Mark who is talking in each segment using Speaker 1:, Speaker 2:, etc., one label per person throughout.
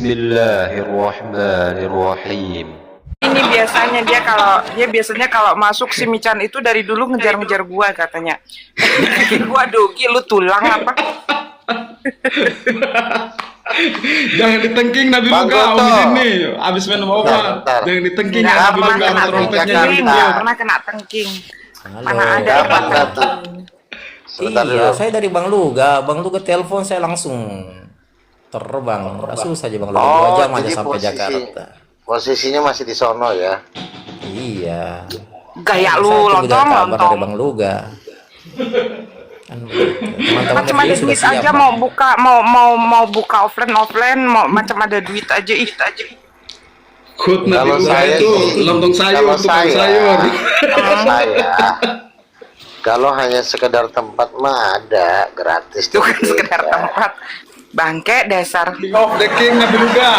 Speaker 1: Bismillahirrahmanirrahim.
Speaker 2: Ini biasanya kalau masuk si Mican itu dari dulu ngejar-ngejar gua katanya. Gua dogi lu tulang apa?
Speaker 3: Jangan ditengking Nabi Luga ini abis minum obat. Jangan ditengking ya Nabi Luga sama trompetnya
Speaker 2: pernah kena tengking. Mana ada
Speaker 4: Iya, saya dari Bang Luga telepon saya langsung terbang. Susah aja Bang Luga 2 jam aja sampai Jakarta.
Speaker 5: Posisinya masih di sono ya.
Speaker 4: Iya.
Speaker 2: Gaya lu lontong
Speaker 4: dari Bang Luga.
Speaker 2: Macam ada duit aja mau buka offline macam ada duit aja
Speaker 3: Kut Nabi Luga itu lontong sayur, tukang sayur.
Speaker 5: Kalau hanya sekedar tempat mah ada gratis.
Speaker 2: Itu kan sekedar tempat. Bangke dasar.
Speaker 3: King of the King Nabi Luga.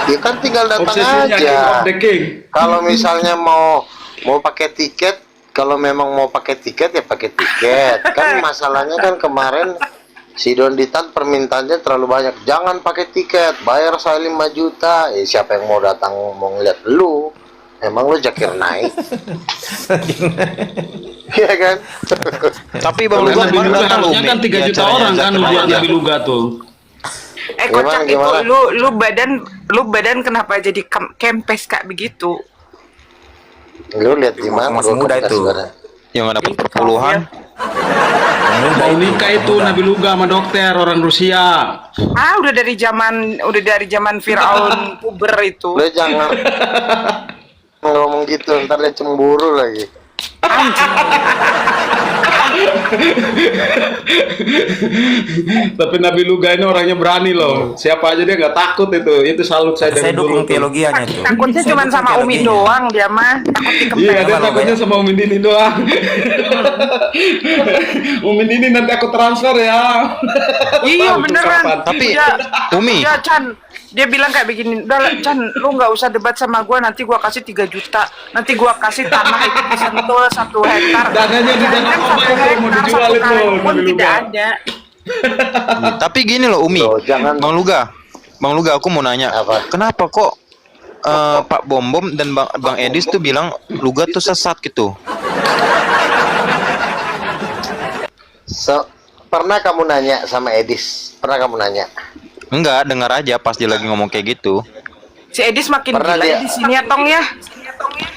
Speaker 5: Ya kan tinggal datang
Speaker 3: Obsesinya
Speaker 5: aja.
Speaker 3: King of the King.
Speaker 5: Kalau misalnya mau pakai tiket, kalau memang mau pakai tiket ya pakai tiket. Kan masalahnya kan kemarin si Don Ditan permintaannya terlalu banyak. Jangan pakai tiket, bayar saya 5 juta. Siapa yang mau datang mau ngeliat lu? Emang lu Zakir Naik? Iya kan?
Speaker 1: Tapi Bang Luga kemarin datang
Speaker 3: harusnya kan 3 juta orang kan buat Nabi Luga tuh.
Speaker 2: Kocak itu lu badan kenapa jadi kempes kayak begitu?
Speaker 5: Lu lihat di mana?
Speaker 4: Masih muda itu.
Speaker 1: yang ada perpuluhan.
Speaker 3: Mau nikah itu Nabi Luga sama dokter orang Rusia.
Speaker 2: Udah dari zaman Firaun puber itu.
Speaker 5: Lu jangan ngomong gitu, ntar dia cemburu lagi.
Speaker 3: Tapi Nabi Luga ini orangnya berani loh. Siapa aja dia nggak takut itu salut saya dari dulu.
Speaker 4: Dukung teologianya itu.
Speaker 2: Takutnya cuma sama Umi doang dia mah. Takut
Speaker 3: Iya, dia takutnya sama Umi Dini doang. Umi Dini nanti aku transfer ya.
Speaker 2: Iya beneran.
Speaker 1: Tapi Umi,
Speaker 2: ya Chan, dia bilang kayak begini, udah Chan, lu nggak usah debat sama gua, nanti gua kasih 3 juta, nanti gua kasih tanah itu di Sentul 1 hektar.
Speaker 3: Dananya di dana apa itu mau dijual itu Nabi Luga.
Speaker 2: Tidak ada.
Speaker 1: tapi gini loh Umi,
Speaker 5: Loh, jangan.
Speaker 1: Bang Luga, aku mau nanya,
Speaker 5: Apa?
Speaker 1: kenapa kok Pak Bom dan Bang Edis tuh bilang Luga tuh sesat gitu?
Speaker 5: Pernah kamu nanya sama Edis? Pernah kamu nanya?
Speaker 1: Enggak, dengar aja pas dia lagi ngomong kayak gitu.
Speaker 2: Si Edis makin
Speaker 5: Pernah
Speaker 2: gila
Speaker 5: dia-
Speaker 2: di sini ya Tong ya.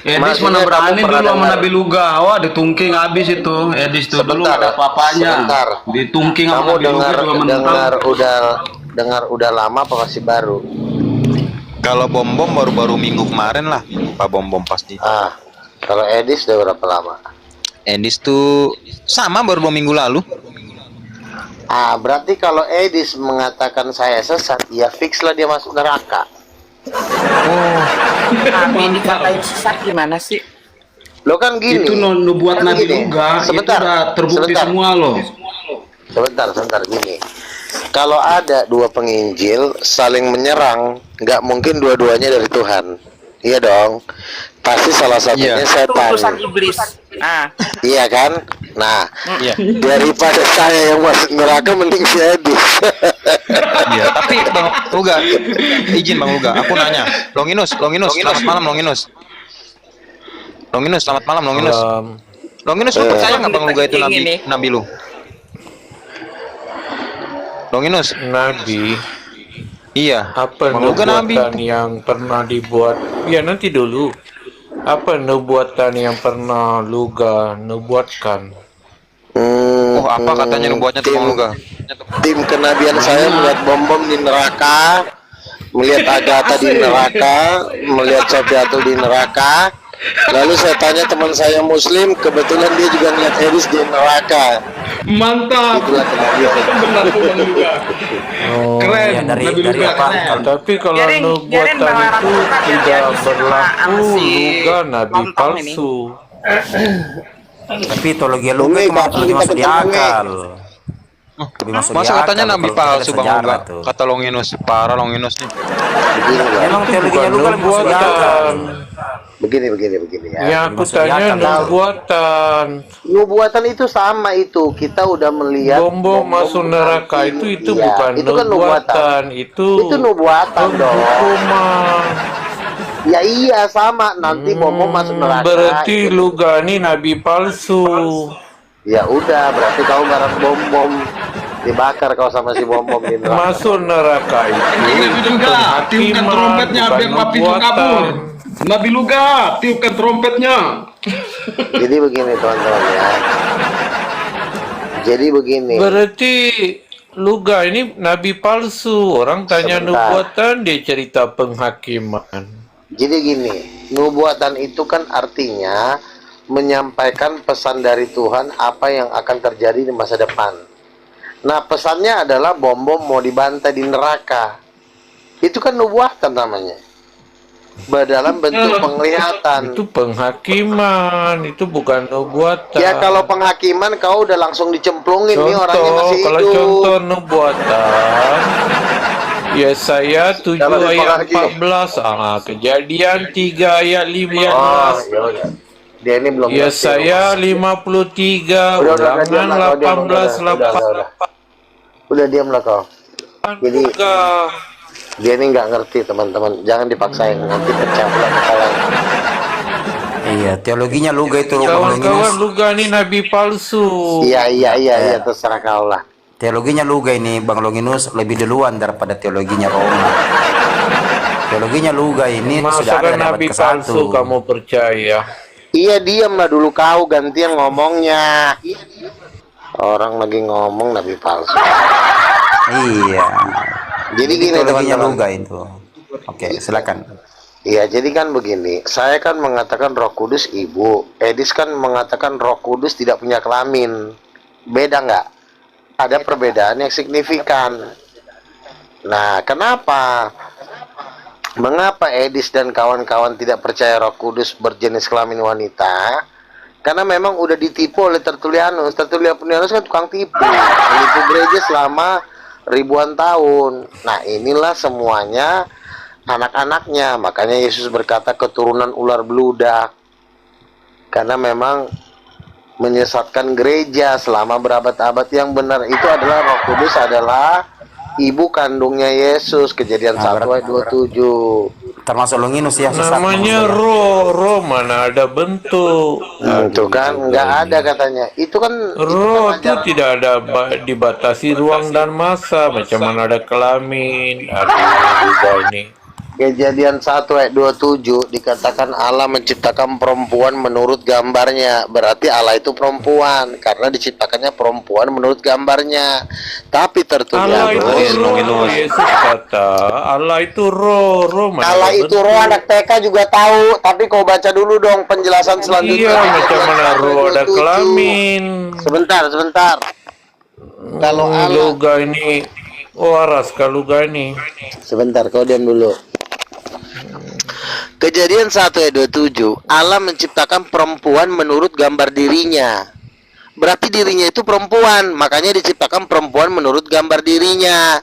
Speaker 3: Edis
Speaker 5: Maksudnya
Speaker 3: mana berani
Speaker 5: kamu pernah
Speaker 3: dulu sama
Speaker 5: dengar-
Speaker 3: Nabi Luga. Wah, ditungking habis itu. Edis tuh dulu
Speaker 5: Sebentar,
Speaker 3: ada apa-apanya.
Speaker 5: sebentar.
Speaker 3: Ditungking sama
Speaker 5: Kamu
Speaker 3: Nabi Luga juga menentang.
Speaker 5: dengar udah lama apa masih baru?
Speaker 1: Kalau Bom baru-baru minggu kemarin lah, Pak Bom pasti.
Speaker 5: Kalau Edis udah berapa lama?
Speaker 1: Edis tuh sama baru 2 minggu lalu.
Speaker 5: Berarti kalau Edis mengatakan saya sesat, ya fix lah dia masuk neraka.
Speaker 2: Kami dikatain sesat gimana sih?
Speaker 5: Lo kan gini.
Speaker 3: Itu nubuat
Speaker 5: kan
Speaker 3: Nabi
Speaker 5: gini.
Speaker 3: Luga. Itu udah terbukti semua loh.
Speaker 5: Sebentar gini. Kalau ada 2 penginjil saling menyerang, nggak mungkin dua-duanya dari Tuhan. Iya dong. Pasti salah satunya
Speaker 1: Iya.
Speaker 2: Itu
Speaker 5: setan.
Speaker 2: urusan iblis.
Speaker 5: Iya kan? Nah,
Speaker 1: Iya.
Speaker 5: daripada saya yang masuk neraka mending si Edis.
Speaker 1: Iya, tapi Bang Luga, izin Bang Luga, aku nanya. Longinus, selamat malam Longinus. Selamat malam Longinus. Longinus, lu percaya nggak Bang Luga itu nabi lu? Longinus,
Speaker 6: Nabi,
Speaker 1: iya.
Speaker 6: apa
Speaker 1: Bang Luga nabi.
Speaker 6: nubuatan yang pernah dibuat? Ya nanti dulu. Apa nubuatan yang pernah Luga nubuatkan?
Speaker 1: Oh, apa katanya nubuatnya tuh Bang Luga?
Speaker 5: Tim kenabian saya melihat bom di neraka, melihat Agatha di neraka, melihat Sofiatul di neraka. Lalu saya tanya teman saya Muslim, kebetulan dia juga ngeliat Edis di neraka.
Speaker 3: Mantap.
Speaker 5: Itulah kenabian.
Speaker 3: Benar tuh Bang Luga. Keren.
Speaker 4: Iya, dari
Speaker 3: Nabi Luga
Speaker 4: apa?
Speaker 3: keren.
Speaker 6: Tapi kalau
Speaker 2: Biarin
Speaker 6: nubuatan
Speaker 2: Bang Lara
Speaker 6: itu
Speaker 2: buka, biar
Speaker 6: tidak
Speaker 2: dia bisa
Speaker 6: berlaku,
Speaker 2: sama si
Speaker 6: Luga Nabi
Speaker 2: lontong ini.
Speaker 6: palsu.
Speaker 4: Tapi teologi Luga
Speaker 5: Umi,
Speaker 4: itu
Speaker 5: kapan
Speaker 4: lebih
Speaker 5: kita
Speaker 4: masuk di
Speaker 5: ketemu,
Speaker 4: akal. Lebih masuk di
Speaker 1: Masa
Speaker 4: akal
Speaker 1: katanya nabi
Speaker 4: kalau
Speaker 1: palsu
Speaker 4: ada
Speaker 1: Bang
Speaker 4: sejarah
Speaker 1: Luga?
Speaker 4: tuh.
Speaker 1: Kata Longinus, parah Longinus nih.
Speaker 5: Begini loh.
Speaker 4: Memang teologinya
Speaker 6: Bukan
Speaker 4: Luga lebih masuk di akal.
Speaker 6: nubuatan.
Speaker 5: Begini ya.
Speaker 6: Yang aku tanya nubuatan.
Speaker 5: Nubuatan itu sama itu. Kita udah melihat
Speaker 6: Bom masuk neraka itu
Speaker 5: Iya,
Speaker 6: bukan
Speaker 5: itu kan
Speaker 6: nubuatan. Itu
Speaker 5: nubuatan dong.
Speaker 6: hukuman.
Speaker 5: Ya iya sama. Nanti bom masuk neraka.
Speaker 6: Berarti lu gani nabi palsu.
Speaker 5: Ya udah, berarti kau barang bom dibakar kau sama si bom di neraka.
Speaker 6: Masuk neraka itu
Speaker 3: Nabi Luga, tiupkan trompetnya
Speaker 6: bukan
Speaker 3: biar papi itu
Speaker 6: nubuatan.
Speaker 3: kabur. Nabi Luga, tiupkan trompetnya.
Speaker 5: Jadi begini teman-teman ya. Jadi begini.
Speaker 6: Berarti Luga ini nabi palsu. Orang tanya
Speaker 5: Sebentar.
Speaker 6: nubuatan, dia cerita penghakiman.
Speaker 5: Jadi gini, nubuatan itu kan artinya menyampaikan pesan dari Tuhan apa yang akan terjadi di masa depan. Nah, pesannya adalah bom mau dibantai di neraka. Itu kan nubuatan namanya. Dalam bentuk penglihatan.
Speaker 6: Itu penghakiman, itu bukan nubuatan.
Speaker 5: Ya kalau penghakiman kau udah langsung dicemplungin nih orangnya masih
Speaker 6: kalau
Speaker 5: hidup.
Speaker 6: contoh nubuatan, Yesaya 7
Speaker 5: Kalau
Speaker 6: ayat
Speaker 5: dipelagi.
Speaker 6: 14, Kejadian 3 ayat 15,
Speaker 5: ya udah. Dia ini belum
Speaker 6: Yesaya 53,
Speaker 5: Udah, diam
Speaker 6: Ulangan
Speaker 5: lah kau, diam,
Speaker 6: 18
Speaker 5: udah diamlah kau. Jadi
Speaker 6: 8.
Speaker 5: dia ini nggak ngerti teman-teman, jangan dipaksain nanti pecah pula kepalanya.
Speaker 4: Iya, teologinya Luga itu
Speaker 6: Kawan-kawan Luga ini nabi palsu.
Speaker 5: Iya, terserah kau lah.
Speaker 4: Teologinya Luga ini Bang Longinus lebih duluan daripada teologinya Roma. Teologinya Luga ini sudah ada
Speaker 6: Masakan
Speaker 4: dapat
Speaker 6: nabi
Speaker 4: ke satu.
Speaker 6: palsu kamu percaya?
Speaker 5: Iya diamlah dulu kau, gantian ngomongnya. Orang lagi ngomong nabi palsu.
Speaker 4: Iya.
Speaker 5: Jadi gini
Speaker 4: Teologinya
Speaker 5: teman-teman.
Speaker 4: Luga itu. Oke, silakan.
Speaker 5: Iya, jadi kan begini. Saya kan mengatakan Roh Kudus ibu. Edis kan mengatakan Roh Kudus tidak punya kelamin. Beda nggak? Ada perbedaan yang signifikan. Nah, kenapa? Mengapa Edis dan kawan-kawan tidak percaya Roh Kudus berjenis kelamin wanita? Karena memang udah ditipu oleh Tertullianus. Tertullianus kan tukang tipu. Menipu gereja selama ribuan tahun. Nah, inilah semuanya anak-anaknya. Makanya Yesus berkata keturunan ular beludak. Karena memang menyesatkan gereja selama berabad-abad. Yang benar itu adalah Roh Kudus adalah ibu kandungnya Yesus. Kejadian 1 ayat 27.
Speaker 4: Termasuk Longinus ya sesat.
Speaker 6: Namanya roh mana ada bentuk.
Speaker 5: Itu kan nggak ada katanya. Itu kan
Speaker 6: Roh itu
Speaker 5: ajaran.
Speaker 6: tidak ada dibatasi ruang dan masa. Macam mana ada kelamin. Aduh, juga ini.
Speaker 5: Kejadian 1 ayat 27 dikatakan Allah menciptakan perempuan menurut gambarnya. Berarti Allah itu perempuan karena diciptakannya perempuan menurut gambarnya. Tapi
Speaker 6: Allah itu
Speaker 5: Tertullianus,
Speaker 6: roh. Yesus kata Allah itu roh. Mana
Speaker 5: Allah
Speaker 6: ada
Speaker 5: itu
Speaker 6: bentuk.
Speaker 5: roh, anak TK juga tahu. Tapi kau baca dulu dong penjelasan selanjutnya.
Speaker 6: Iya, macam
Speaker 5: Kejadian
Speaker 6: mana
Speaker 5: 1
Speaker 6: roh
Speaker 5: ayat
Speaker 6: ada
Speaker 5: 27.
Speaker 6: kelamin.
Speaker 5: Sebentar. Kalau Allah,
Speaker 6: Luga ini waras kalau Luga ini.
Speaker 5: sebentar kau diam dulu. Kejadian 1 ayat 27, Allah menciptakan perempuan menurut gambar dirinya. Berarti dirinya itu perempuan, makanya diciptakan perempuan menurut gambar dirinya.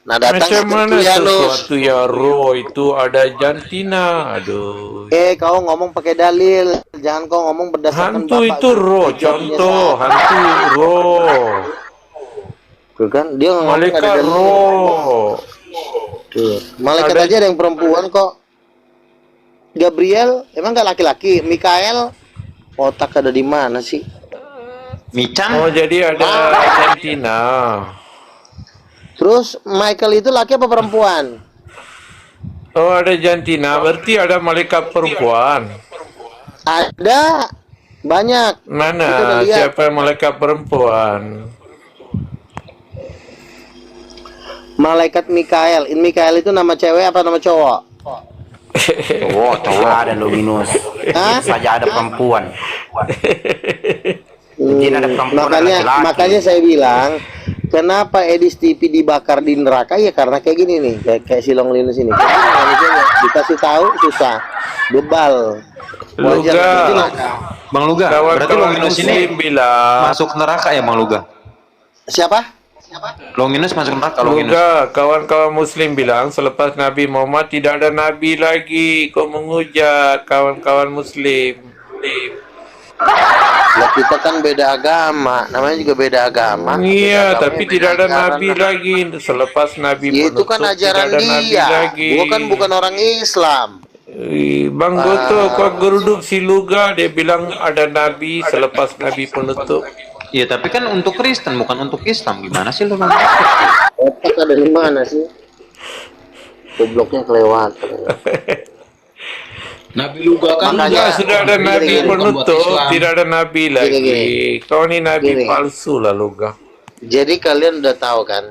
Speaker 5: Nah, datangnya
Speaker 6: Macam mana
Speaker 5: Tertullianus.
Speaker 6: sesuatu ya roh itu ada jantina. Aduh.
Speaker 5: Kau ngomong pakai dalil, jangan kau ngomong berdasarkan
Speaker 6: Hantu
Speaker 5: Bapak
Speaker 6: itu roh,
Speaker 5: jawabnya
Speaker 6: contoh
Speaker 5: salah.
Speaker 6: hantu roh.
Speaker 5: Tuh kan, dia ngomong ada
Speaker 6: Malaikat
Speaker 5: dalil.
Speaker 6: roh.
Speaker 5: Tuh, malaikat
Speaker 6: Ada-
Speaker 5: aja ada yang perempuan kok. Gabriel emang nggak laki-laki, Mikael otak ada di mana sih?
Speaker 1: Mican?
Speaker 6: Oh jadi ada jantina.
Speaker 5: Terus Michael itu laki apa perempuan?
Speaker 6: Oh ada jantina, berarti ada malaikat perempuan.
Speaker 5: Ada banyak. Kita udah
Speaker 6: Mana
Speaker 5: lihat.
Speaker 6: siapa yang malaikat perempuan?
Speaker 5: Malaikat Mikael. Mikael itu nama cewek apa nama cowok?
Speaker 4: Cowok ada Longinus.
Speaker 5: Hah?
Speaker 4: Saja ada perempuan. Jadi ada perempuan ada laki-laki.
Speaker 5: Makanya saya bilang, kenapa Edis TV dibakar di neraka ya karena kayak gini nih, kayak si Longinus ini. Kayak gini manusianya. Dikasih tahu susah, bebal. Wajar
Speaker 6: Luga.
Speaker 5: di neraka.
Speaker 1: Bang Luga, berarti
Speaker 6: Kawan-kawan
Speaker 1: Longinus
Speaker 6: muslim
Speaker 1: ini
Speaker 6: bilang
Speaker 1: masuk neraka ya Bang Luga?
Speaker 5: Siapa?
Speaker 1: Longinus masuk neraka, Longinus.
Speaker 6: Luga, kawan-kawan muslim bilang selepas Nabi Muhammad tidak ada nabi lagi. Kau menghujat kawan-kawan muslim.
Speaker 5: Lah kita kan beda agama, namanya juga beda agama.
Speaker 6: Iya,
Speaker 5: Beda agama,
Speaker 6: tapi
Speaker 5: beda
Speaker 6: tidak ada
Speaker 5: ajaran.
Speaker 6: nabi lagi. Selepas Nabi
Speaker 5: Ya, itu kan
Speaker 6: penutup,
Speaker 5: ajaran
Speaker 6: tidak ada nabi
Speaker 5: dia.
Speaker 6: lagi.
Speaker 5: Gua kan bukan orang Islam.
Speaker 6: Bang Goto, kau geruduk si Luga, dia bilang ada nabi selepas Nabi penutup.
Speaker 1: Iya, tapi kan untuk Kristen bukan untuk Islam. Gimana sih lu?
Speaker 5: Otak ada di mana sih? Gobloknya kelewatan.
Speaker 3: Nabi Luga kan
Speaker 5: Makanya-
Speaker 6: Sudah ada
Speaker 5: Gini,
Speaker 6: nabi
Speaker 5: gini,
Speaker 6: penutup,
Speaker 3: bukan buat Islam.
Speaker 6: tidak ada nabi lagi.
Speaker 5: Gini.
Speaker 6: Kau ni nabi
Speaker 5: Gini.
Speaker 6: palsu lah Luga.
Speaker 5: Jadi kalian udah tahu kan?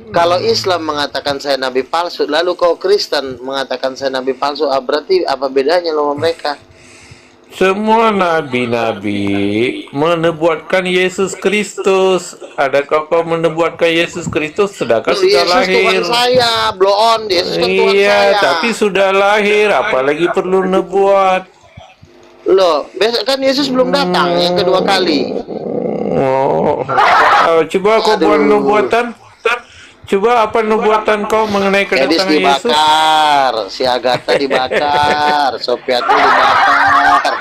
Speaker 5: Kalau Islam mengatakan saya nabi palsu, lalu kau Kristen mengatakan saya nabi palsu, berarti apa bedanya lo sama mereka?
Speaker 6: Semua nabi-nabi menubuatkan Yesus Kristus. Adakah kau menubuatkan Yesus Kristus sedangkan sudah
Speaker 5: Yesus
Speaker 6: lahir?
Speaker 5: Tuhan saya, blow on, Yesus kan Tuhan
Speaker 6: Iya,
Speaker 5: saya.
Speaker 6: tapi sudah lahir, apalagi perlu nebuat.
Speaker 5: Loh, besok kan Yesus belum datang yang kedua kali.
Speaker 6: Oh, coba kau buat nubuatan. Coba apa nubuatan kau mengenai
Speaker 5: Edis
Speaker 6: kedatangan Yesus?
Speaker 5: dibakar, si Agatha dibakar, Sopiatu dibakar.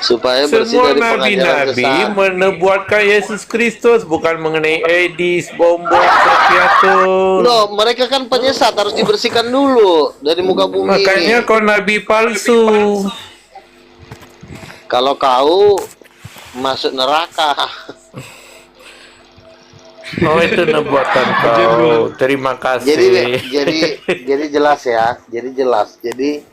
Speaker 5: Supaya bersih
Speaker 6: Semua
Speaker 5: dari pengajaran
Speaker 6: nabi-nabi
Speaker 5: sesat.
Speaker 6: menubuatkan Yesus Kristus, bukan mengenai Edis, Bombom, Sofiatul.
Speaker 5: Loh, mereka kan penyesat, harus dibersihkan dulu dari muka bumi
Speaker 6: Makanya
Speaker 5: ini.
Speaker 6: kau nabi palsu.
Speaker 5: Kalau kau masuk neraka.
Speaker 6: Oh, itu nubuatan kau. Terima kasih.
Speaker 5: Jadi jelas ya. Jadi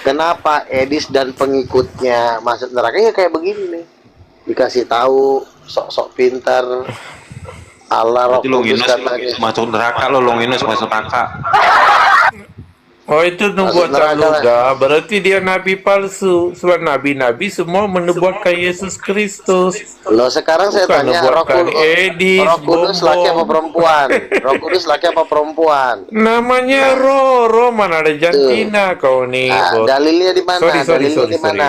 Speaker 5: kenapa Edis dan pengikutnya masuk neraka ya kayak begini nih. Dikasih tahu sok-sok pintar. Allah Roh
Speaker 1: Berarti
Speaker 5: Kudus
Speaker 1: Longinus
Speaker 5: katanya.
Speaker 1: masuk neraka lo, Longinus masuk neraka.
Speaker 6: Oh, itu nubuatan
Speaker 5: neraka.
Speaker 6: Luga. Berarti dia nabi palsu. Sebab nabi-nabi semua menubuatkan Yesus Kristus.
Speaker 5: Loh, sekarang saya
Speaker 6: Bukan
Speaker 5: tanya Roh
Speaker 6: nubuatkan Edis,
Speaker 5: Roh Kudus
Speaker 6: Bombom.
Speaker 5: laki apa perempuan? Roh Kudus laki apa perempuan?
Speaker 6: Namanya Roh mana ada jantina kau nih.
Speaker 5: Nah,
Speaker 6: Bos.
Speaker 5: dalilnya di mana?
Speaker 6: Sorry,
Speaker 5: Dalilnya di mana?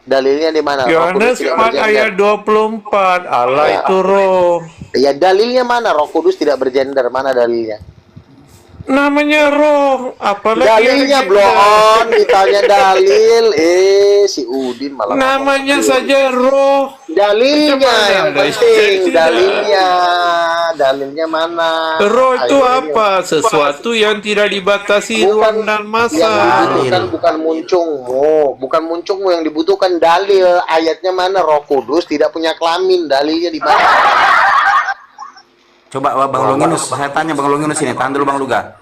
Speaker 5: Dalilnya di mana? Roh
Speaker 6: Yohanes
Speaker 5: Kudus tidak
Speaker 6: 4 ayat
Speaker 5: bergender.
Speaker 6: 24. Allah
Speaker 5: Ya.
Speaker 6: itu roh.
Speaker 5: Ya, dalilnya mana? Roh Kudus tidak bergender. Mana dalilnya?
Speaker 6: Namanya roh. Apalagi
Speaker 5: Dalilnya
Speaker 6: ada
Speaker 5: blow
Speaker 6: gender.
Speaker 5: on, ditanya dalil. Si Udin malah
Speaker 6: Namanya
Speaker 5: ngomong.
Speaker 6: saja roh.
Speaker 5: Dalilnya
Speaker 6: Macam
Speaker 5: yang
Speaker 6: mana?
Speaker 5: penting.
Speaker 6: Tidak.
Speaker 5: Dalilnya mana?
Speaker 6: Roh itu
Speaker 5: Ayo,
Speaker 6: apa? Sesuatu yang tidak dibatasi ruang dan
Speaker 5: Yang
Speaker 6: masa.
Speaker 5: dibutuhkan bukan bukan muncungmu yang dibutuhkan dalil. Ayatnya mana? Roh Kudus tidak punya kelamin. Dalilnya di mana?
Speaker 4: Coba Bang Longinus, saya tanya Bang Longinus ini, tahan dulu Bang Luga.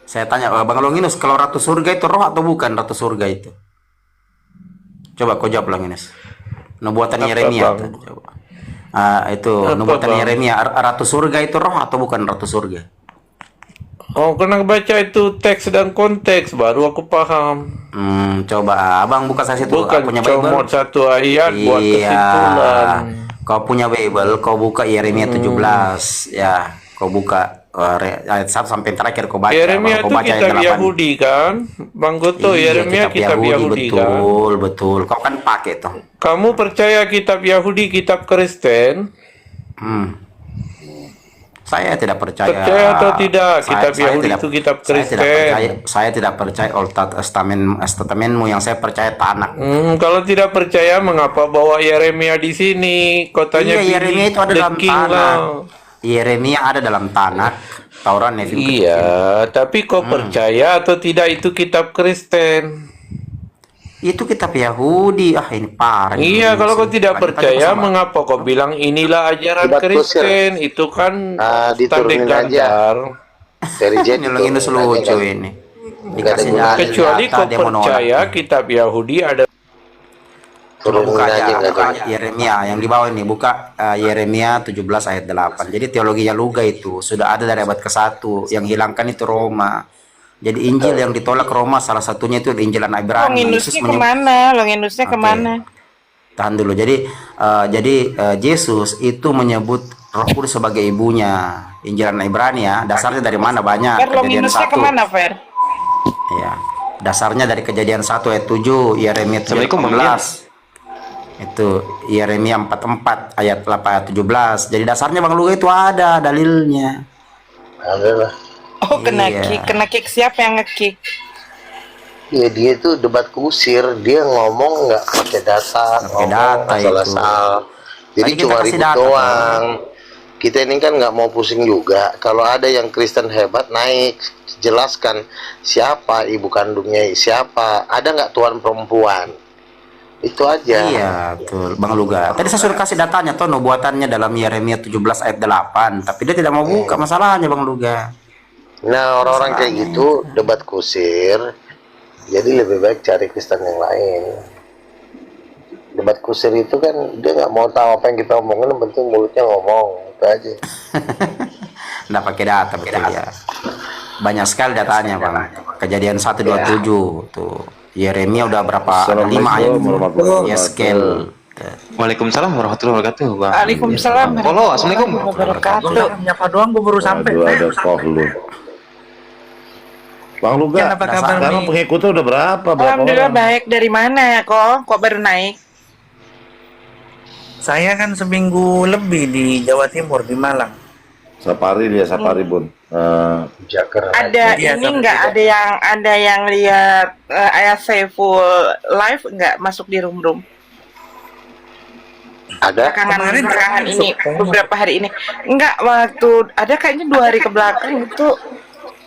Speaker 4: Saya tanya Bang Longinus, kalau ratu surga itu roh atau bukan ratu surga itu? Coba kau jawab Longinus. Nubuatan
Speaker 6: Apa,
Speaker 4: Yeremia.
Speaker 6: Bang?
Speaker 4: Coba. Itu
Speaker 6: Apa,
Speaker 4: nubuatan
Speaker 6: Bang?
Speaker 4: Yeremia, ratu surga itu roh atau bukan ratu surga?
Speaker 6: Oh, kena baca itu teks dan konteks baru aku paham.
Speaker 4: Coba Abang buka saja itu,
Speaker 6: Bukan
Speaker 4: punya Bible.
Speaker 6: comot satu ayat buat kesimpulan.
Speaker 4: Kau punya Bible, kau buka Yeremia 17, ya. Kau buka ayat 1 sampai terakhir kau baca.
Speaker 6: Yeremia
Speaker 4: Kau
Speaker 6: itu
Speaker 4: baca ayat
Speaker 6: kitab
Speaker 4: 8.
Speaker 6: Yahudi kan? Bang Goto,
Speaker 4: Iya,
Speaker 6: Yeremia kitab Yahudi kan?
Speaker 4: betul. Kau kan pakai tuh.
Speaker 6: Kamu percaya kitab Yahudi, kitab Kristen?
Speaker 4: Saya tidak percaya.
Speaker 6: Percaya atau tidak? Kitab Yahudi
Speaker 4: tidak-
Speaker 6: itu kitab Kristen.
Speaker 4: Saya tidak percaya Old Testament-mu, yang saya percaya Tanakh.
Speaker 6: Kalau tidak percaya, mengapa bawa Yeremia di sini? Kotanya
Speaker 4: Iya, Yeremia itu ada dalam Tanakh.
Speaker 6: Lah.
Speaker 4: Yeremia ada dalam Tanakh. Taurat Nevi'im kecil.
Speaker 6: Iya, tapi kau percaya atau tidak itu kitab Kristen?
Speaker 4: Itu kitab Yahudi. Ini parah.
Speaker 6: Iya, kalau kau tidak
Speaker 4: Tanya-tanya
Speaker 6: percaya,
Speaker 4: sama.
Speaker 6: mengapa kau bilang inilah ajaran
Speaker 5: Obat
Speaker 6: Kristen? Itu kan
Speaker 5: diturunin
Speaker 6: tanda
Speaker 5: aja.
Speaker 6: gandar.
Speaker 5: Dari Jet
Speaker 4: Ini Longinus lucu ini. Dikasih
Speaker 5: gunanya.
Speaker 4: dalil
Speaker 6: Kecuali
Speaker 4: nyata,
Speaker 6: kau
Speaker 4: dia menolak.
Speaker 6: percaya kitab Yahudi ada.
Speaker 4: Coba buka aja,
Speaker 5: nggak
Speaker 4: buka
Speaker 5: ada.
Speaker 4: Yeremia yang di bawah ini, buka Yeremia 17 ayat 8. Jadi teologinya Luga itu sudah ada dari abad ke-1, yang hilangkan itu Roma. Jadi Injil yang ditolak Roma salah satunya itu Injil Ibrani. Yesus
Speaker 2: Longinusnya kemana? Longinusnya
Speaker 4: Oke.
Speaker 2: kemana?
Speaker 4: Tahan dulu. Jadi Yesus itu menyebut Roh Kudus sebagai ibunya. Injilan Ibrani ya. Dasarnya dari mana? Banyak.
Speaker 2: Fer,
Speaker 4: Kejadian
Speaker 2: Longinusnya
Speaker 4: 1.
Speaker 2: kemana, Fer?
Speaker 4: Ya. Dasarnya dari Kejadian 1 ayat 7, Yeremia 7 ayat
Speaker 1: Assalamualaikum, Bang
Speaker 4: 18. Itu Yeremia 44 ayat 17. Jadi dasarnya Bang Luga itu ada dalilnya.
Speaker 5: Adalah.
Speaker 2: Oh, kena
Speaker 4: Iya.
Speaker 2: kick. Kena kick siapa yang nge-kick?
Speaker 5: Ya dia itu debat kusir, dia ngomong nggak pakai data,
Speaker 4: Pakai
Speaker 5: ngomong
Speaker 4: data itu.
Speaker 5: asal. Jadi
Speaker 4: Tadi kita
Speaker 5: cuma
Speaker 4: kasih
Speaker 5: ribut
Speaker 4: data,
Speaker 5: doang. Kita ini kan nggak mau pusing juga. Kalau ada yang Kristen hebat naik, jelaskan siapa ibu kandungnya, siapa, ada nggak tuan perempuan. Itu aja.
Speaker 4: Iya, betul. Bang Luga. Tadi saya sudah kasih datanya tuh nubuatannya dalam Yeremia 17 ayat 8, tapi dia tidak mau buka masalahnya Bang Luga.
Speaker 5: Nah orang-orang kayak gitu debat kusir, jadi lebih baik cari Kristen yang lain. Debat kusir itu kan dia nggak mau tahu apa yang kita omongin, yang penting mulutnya ngomong, itu aja.
Speaker 4: Nggak pakai data betul ya. Banyak sekali datanya Bang. Kejadian 127 tuh. Yeremia udah berapa? Ada 5 ayat. Yeskel.
Speaker 1: Waalaikumsalam warahmatullahi wabarakatuh, Bang.
Speaker 2: Waalaikumsalam.
Speaker 1: Halo, assalamualaikum.
Speaker 2: Wabarakatuh.
Speaker 7: Nyapa doang gue baru sampai.
Speaker 8: Aduh, ada kok lu. Bang Luga,
Speaker 7: Yan, apa kabar,
Speaker 8: sekarang
Speaker 7: Mi?
Speaker 8: pengikutnya udah berapa? Berapa
Speaker 2: Alhamdulillah
Speaker 8: orang?
Speaker 2: baik. Dari mana ya kok? Kok baru naik?
Speaker 7: Saya kan seminggu lebih di Jawa Timur, di Malang.
Speaker 8: Safari dia, safari bun.
Speaker 5: Jaker.
Speaker 2: Ada
Speaker 7: Iya,
Speaker 2: ini
Speaker 7: tapi
Speaker 2: nggak? Ada yang lihat Ayah Saiful live nggak masuk di room?
Speaker 5: Ada.
Speaker 7: Kemarin
Speaker 2: Belakangan
Speaker 7: masuk,
Speaker 2: ini
Speaker 7: kayaknya.
Speaker 2: beberapa hari ini enggak, waktu ada kayaknya 2 hari ke belakang itu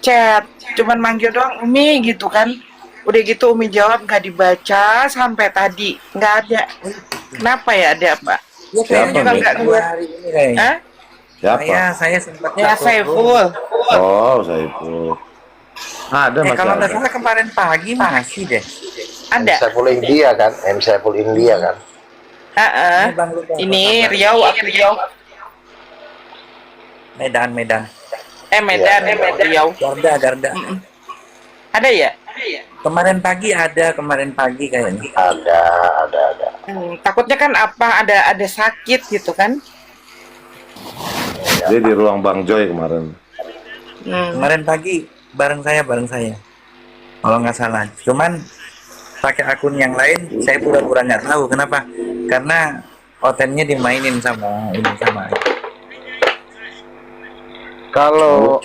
Speaker 2: chat cuman manggil doang Umi gitu kan, udah gitu Umi jawab nggak dibaca sampai tadi nggak ada. Kenapa ya, ada apa?
Speaker 7: Ya,
Speaker 8: Siapa,
Speaker 7: kayaknya juga
Speaker 8: Mi?
Speaker 7: nggak 2 hari ini kayaknya.
Speaker 2: Hah?
Speaker 8: Siapa?
Speaker 7: Saya sempat
Speaker 2: Ya
Speaker 7: satu
Speaker 2: Saiful.
Speaker 8: Oh, saya itu. Ada masih
Speaker 7: kalau nggak
Speaker 8: ada.
Speaker 7: salah kemarin pagi masih deh.
Speaker 2: Ada.
Speaker 5: Saiful India kan, Saiful India kan.
Speaker 2: Heeh.
Speaker 7: Ini Bang Luga,
Speaker 2: Ini
Speaker 7: apa kabar?
Speaker 2: Riau, aku Riau.
Speaker 7: Medan.
Speaker 2: Medan,
Speaker 5: Iya,
Speaker 2: Riau.
Speaker 7: Garda.
Speaker 2: Ada ya?
Speaker 7: Kemarin pagi kayaknya.
Speaker 5: Ada.
Speaker 2: Takutnya kan apa ada sakit gitu kan?
Speaker 8: Dia di ruang Bang Joy kemarin.
Speaker 7: Kemarin pagi bareng saya. Kalau nggak salah. Cuman pakai akun yang lain, saya pura-pura nggak tahu. Kenapa? Karena otennya dimainin sama ini sama.
Speaker 5: Kalau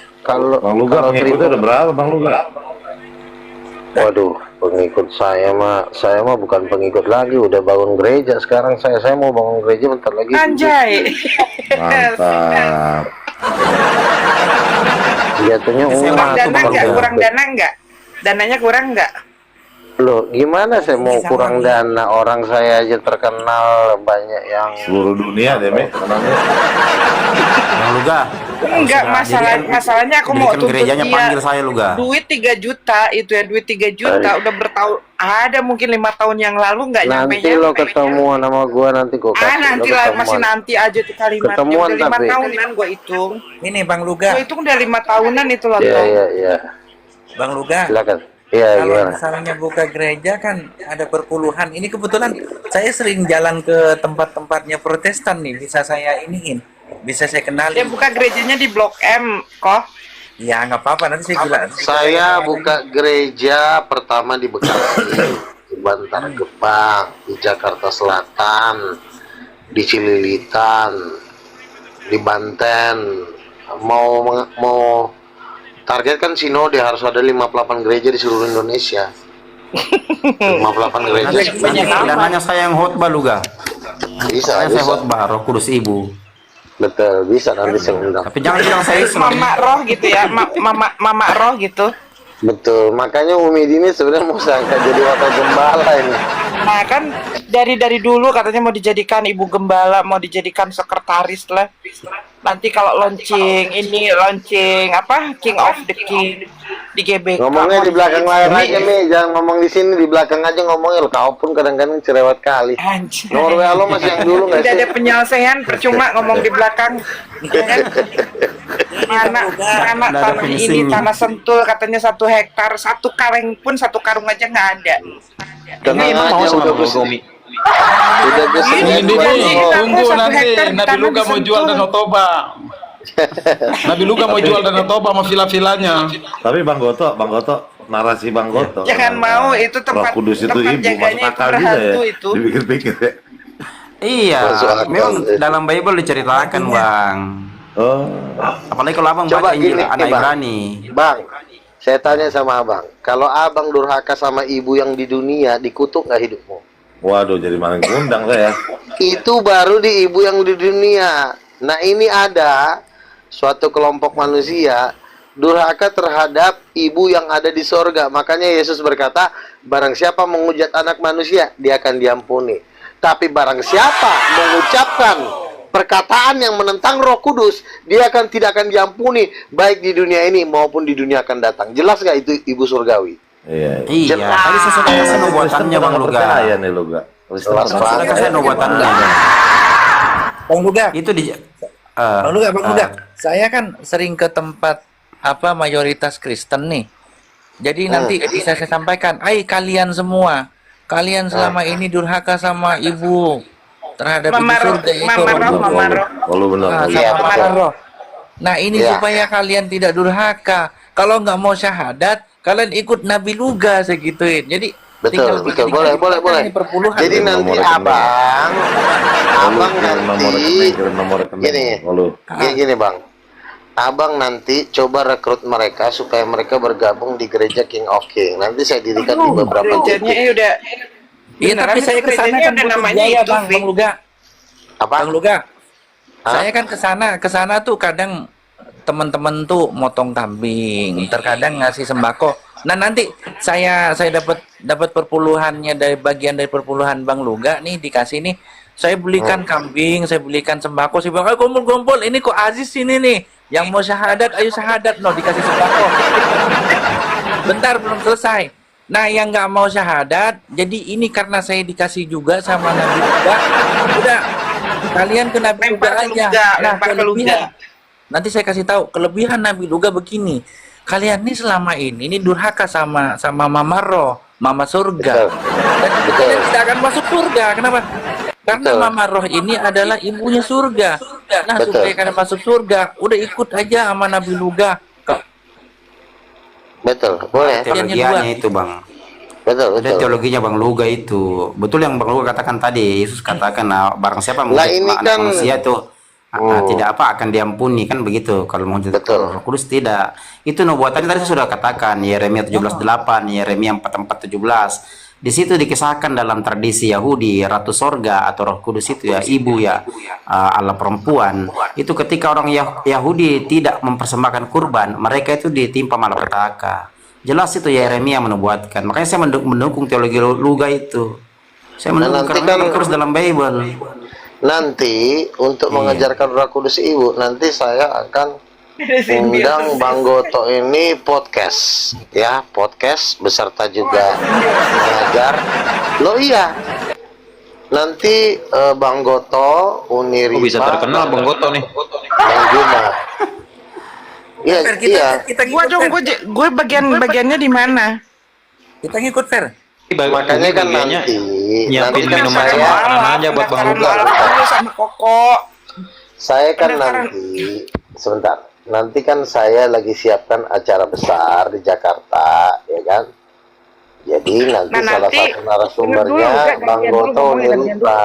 Speaker 8: Bang Luga pengikutnya udah berapa Bang Luga?
Speaker 5: Waduh, pengikut saya mah bukan pengikut lagi, udah bangun gereja sekarang. Saya mau bangun gereja bentar lagi.
Speaker 2: Anjay.
Speaker 8: Mantap.
Speaker 5: Jatuhnya
Speaker 2: Kurang
Speaker 5: umat.
Speaker 2: dana nggak? Kurang dana nggak? Dananya kurang nggak?
Speaker 5: Loh, gimana saya mau kurang dana? Orang saya aja terkenal, banyak yang
Speaker 8: Seluruh dunia deh, Mi. Kenalnya.
Speaker 4: Bang Luga.
Speaker 2: Enggak, masalahnya aku mau
Speaker 4: Dirikan
Speaker 2: tuntut
Speaker 4: gerejanya panggil
Speaker 2: dia
Speaker 4: saya Luga.
Speaker 2: duit 3 juta itu ya, duit 3 juta udah bertahun, ada mungkin 5 tahun yang lalu nggak nyampe.
Speaker 5: nanti lo ketemuan sama gua, nanti gua kasih lo
Speaker 2: nanti lah, masih
Speaker 5: ketemuan.
Speaker 2: nanti aja tuh kalimatnya.
Speaker 5: Ketemuan
Speaker 2: Udah 5
Speaker 5: tapi.
Speaker 2: tahunan gue hitung.
Speaker 7: Ini Bang Luga,
Speaker 2: Gue hitung udah 5 tahunan itu loh.
Speaker 5: Iya.
Speaker 7: Bang Luga.
Speaker 5: Silakan. Iya,
Speaker 7: Kalau
Speaker 5: gimana?
Speaker 7: misalnya buka gereja kan ada perpuluhan. Ini kebetulan saya sering jalan ke tempat-tempatnya Protestan nih. Bisa saya iniin, bisa saya
Speaker 2: Dia
Speaker 7: kenalin.
Speaker 2: buka gerejanya di Blok M kok.
Speaker 7: Ya nggak apa-apa, nanti saya bilang.
Speaker 5: Saya buka gereja pertama di Bekasi, di Bantar Gebang, di Jakarta Selatan, di Cililitan, di Banten. Mau target kan sinode harus ada 58 gereja di seluruh Indonesia. 58 gereja.
Speaker 4: Banyak pilihannya saya yang khotbah Luga.
Speaker 5: Bisa.
Speaker 4: Saya khotbah Roh Kudus Ibu.
Speaker 5: Betul, bisa nanti saya undang.
Speaker 4: Tapi jangan bilang saya Islam.
Speaker 2: Mama roh gitu ya, mama roh gitu.
Speaker 5: Betul, makanya Umi ini sebenarnya mau saya angkat jadi wakil gembala ini.
Speaker 2: Nah kan dari dulu katanya mau dijadikan ibu gembala, mau dijadikan sekretaris lah. Nanti kalau launching apa King of the King di GBK.
Speaker 5: Ngomongnya di belakang layar aja nih, jangan ngomong di sini, di belakang aja ngomongnya. Lo kau pun kadang-kadang cerewet kali.
Speaker 2: Anjir.
Speaker 5: Nomor WA lo masih yang dulu nggak
Speaker 2: Tidak
Speaker 5: sih?
Speaker 2: ada penyelesaian, percuma ngomong di belakang. Ya kan? Mana tanah ini, tanah Sentul katanya 1 hektar, 1 kareng pun 1 karung aja nggak ada.
Speaker 5: Tenang
Speaker 1: Ini emang
Speaker 5: aja,
Speaker 1: mau sama
Speaker 5: udah
Speaker 1: Bang Luga, Umi.
Speaker 5: udah
Speaker 3: Ini
Speaker 2: Ini
Speaker 3: tunggu
Speaker 2: satu
Speaker 3: nanti
Speaker 2: hektar
Speaker 3: Nabi
Speaker 2: tanah
Speaker 3: Luga mau
Speaker 2: disentuh.
Speaker 3: jual Danau Toba. Nabi Luga mau jual Danau Toba sama villa-villanya.
Speaker 8: Tapi Bang Goto, narasi Bang Goto.
Speaker 2: Jangan mau, itu
Speaker 8: Roh
Speaker 2: tempat
Speaker 8: Kudus itu
Speaker 2: tempat
Speaker 8: ibu,
Speaker 2: jaganya
Speaker 8: masuk
Speaker 2: itu
Speaker 8: akal juga ya.
Speaker 2: berhantu itu.
Speaker 8: Dipikir-pikir ya.
Speaker 4: Iya,
Speaker 5: Masuk akal
Speaker 4: memang
Speaker 5: sih.
Speaker 4: dalam Bible diceritakan, Bang.
Speaker 8: Oh,
Speaker 4: Apalagi kalau abang
Speaker 5: Coba
Speaker 4: baca Injil
Speaker 5: gini,
Speaker 4: anak
Speaker 5: Bang.
Speaker 4: Ibrani.
Speaker 5: Bang, saya tanya sama abang, kalau abang durhaka sama ibu yang di dunia, dikutuk nggak hidupmu?
Speaker 8: waduh, jadi maling kundang saya.
Speaker 5: Itu baru di ibu yang di dunia. Nah, ini ada suatu kelompok manusia durhaka terhadap ibu yang ada di sorga. Makanya Yesus berkata, barang siapa menghujat anak manusia, dia akan diampuni. Tapi barang siapa mengucapkan perkataan yang menentang Roh Kudus, dia tidak akan diampuni, baik di dunia ini maupun di dunia akan datang. Jelas nggak itu ibu surgawi?
Speaker 8: Iya.
Speaker 4: Iya, tadi saya sudah kasih nubuatannya, Bang Luga.
Speaker 8: Percaya nih Luga. Kristen
Speaker 5: Jelas
Speaker 8: nggak
Speaker 4: Sudah
Speaker 5: banget.
Speaker 4: kasih nubuatannya.
Speaker 7: Bang Luga,
Speaker 4: Itu di
Speaker 7: Bang Luga, Bang Luga. Saya kan sering ke tempat apa mayoritas Kristen nih. Jadi nanti bisa saya sampaikan, kalian semua, kalian selama ini durhaka sama ibu terhadap ibu surga itu
Speaker 2: Mama Roh.
Speaker 8: Kalau benar.
Speaker 7: Nah,
Speaker 8: Kalau
Speaker 5: Iya,
Speaker 7: sama
Speaker 5: betul.
Speaker 7: Mama Roh. Nah, ini
Speaker 5: Iya.
Speaker 7: supaya kalian tidak durhaka. Kalau nggak mau syahadat, kalian ikut Nabi Luga segituin. Jadi
Speaker 5: Betul, betul.
Speaker 7: dikit-dikit
Speaker 5: Boleh, boleh.
Speaker 7: ini perpuluhan.
Speaker 5: Jadi
Speaker 8: Kirim
Speaker 5: nanti
Speaker 8: nomor rekening.
Speaker 5: abang
Speaker 8: kirim nomor
Speaker 5: nanti
Speaker 8: rekening, kirim nomor rekening.
Speaker 5: gini,
Speaker 8: Kalau
Speaker 5: gini bang, abang nanti coba rekrut mereka supaya mereka bergabung di gereja King of King. Nanti saya dirikan di beberapa
Speaker 2: Gerejanya
Speaker 5: titik.
Speaker 2: udah.
Speaker 7: Iya,
Speaker 2: Beneran
Speaker 7: tapi
Speaker 2: itu
Speaker 7: saya kesana
Speaker 2: gerejanya
Speaker 7: kan
Speaker 2: udah
Speaker 7: butuh
Speaker 2: namanya
Speaker 7: biaya,
Speaker 2: itu,
Speaker 7: Bang,
Speaker 2: Vic.
Speaker 7: Bang Luga.
Speaker 5: Apa?
Speaker 7: Bang Luga.
Speaker 5: Hah?
Speaker 7: Saya kan kesana tuh kadang teman-teman tuh motong kambing, terkadang ngasih sembako. Nah, nanti saya dapat perpuluhannya dari bagian dari perpuluhan Bang Luga nih dikasih nih. Saya belikan kambing, saya belikan sembako. Saya bilang, kumpul-kumpul, ini kok Aziz ini nih. Yang mau syahadat, ayo syahadat. No, dikasih sembako. Bentar, belum selesai. Nah, yang nggak mau syahadat, jadi ini karena saya dikasih juga sama Nabi Luga. Udah, kalian ke Nabi Luga
Speaker 2: Lempar ke
Speaker 7: aja.
Speaker 2: Luga,
Speaker 7: Nah,
Speaker 2: lempar ke Luga.
Speaker 7: kelebihan. Nanti saya kasih tahu, kelebihan Nabi Luga begini. Kalian nih selama ini durhaka sama Mama Roh, Mama Surga.
Speaker 5: Betul.
Speaker 7: Dan kalian tidak akan masuk surga. Kenapa? Karena
Speaker 5: Betul.
Speaker 7: Mama Roh ini adalah ibunya surga. Nah,
Speaker 5: Betul.
Speaker 7: supaya kalian masuk surga, udah ikut aja sama Nabi Luga.
Speaker 5: Betul, boleh.
Speaker 4: teologianya itu, Bang.
Speaker 5: Betul,
Speaker 4: Ada
Speaker 5: betul.
Speaker 4: teologinya Bang Luga itu. Betul yang Bang Luga katakan tadi. Yesus katakan, nah, barang siapa
Speaker 5: Lah,
Speaker 4: menghujat
Speaker 5: ini
Speaker 4: anak
Speaker 5: kan-
Speaker 4: manusia itu tidak apa akan diampuni, kan begitu. Kalau menghujat
Speaker 5: Betul.
Speaker 4: Roh Kudus tidak. Itu nubuatannya tadi saya sudah katakan, Yeremia 17:8, Yeremia 44:17. Di situ dikisahkan dalam tradisi Yahudi, Ratu Sorga atau Roh Kudus itu ya, ibu ya, Allah perempuan. Itu ketika orang Yahudi tidak mempersembahkan kurban, mereka itu ditimpa malapetaka. Jelas itu Yeremia menubuatkan. Makanya saya mendukung teologi Luga itu. Saya mendukung
Speaker 5: nanti
Speaker 4: karena
Speaker 5: kan-
Speaker 4: terus dalam Bible.
Speaker 5: Nanti untuk mengajarkan Roh Kudus Ibu, nanti saya akan undang Bang Goto ini podcast, ya podcast beserta juga mengajar. Loh iya, nanti Bang Goto, Uniriva,
Speaker 1: Kok bisa terkenal Bang Goto nih?
Speaker 5: Bang Juma. Iya,
Speaker 7: Fer,
Speaker 5: iya.
Speaker 7: kita
Speaker 2: Gua
Speaker 7: ngikut,
Speaker 2: dong,
Speaker 7: Fer.
Speaker 2: gue bagiannya di mana?
Speaker 7: Kita ngikut, Fer.
Speaker 5: Makanya kan
Speaker 1: bagiannya
Speaker 5: nanti
Speaker 1: nyiapin
Speaker 5: kan
Speaker 1: minuman
Speaker 5: saya,
Speaker 1: sama makanan aja buat Bang Luga.
Speaker 2: Dulu sama Koko.
Speaker 5: saya kan
Speaker 2: Pendaftaran.
Speaker 5: nanti sebentar. Nanti kan saya lagi siapkan acara besar di Jakarta, ya kan? Jadi nanti
Speaker 2: Nah,
Speaker 5: salah
Speaker 2: nanti-
Speaker 5: satu narasumbernya Bang Goto Uniriva.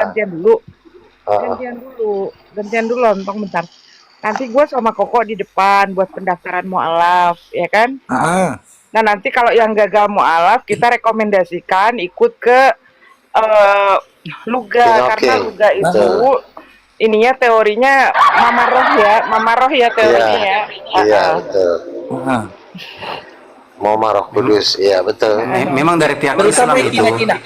Speaker 2: Gantian dulu lontong bentar. Nanti gue sama Koko di depan buat pendaftaran mualaf, ya kan?
Speaker 7: Ah.
Speaker 2: Nah, nanti kalau yang gagal mualaf, kita rekomendasikan ikut ke Luga,
Speaker 5: King of
Speaker 2: karena
Speaker 5: King.
Speaker 2: Luga itu
Speaker 5: Betul.
Speaker 2: ininya teorinya Mama Roh ya teorinya ya.
Speaker 5: Iya, betul.
Speaker 7: Ah.
Speaker 5: Mau Roh Kudus, iya betul.
Speaker 4: Memang dari pihak
Speaker 7: Baru
Speaker 4: Islam
Speaker 7: sampai
Speaker 4: itu.
Speaker 7: Cina.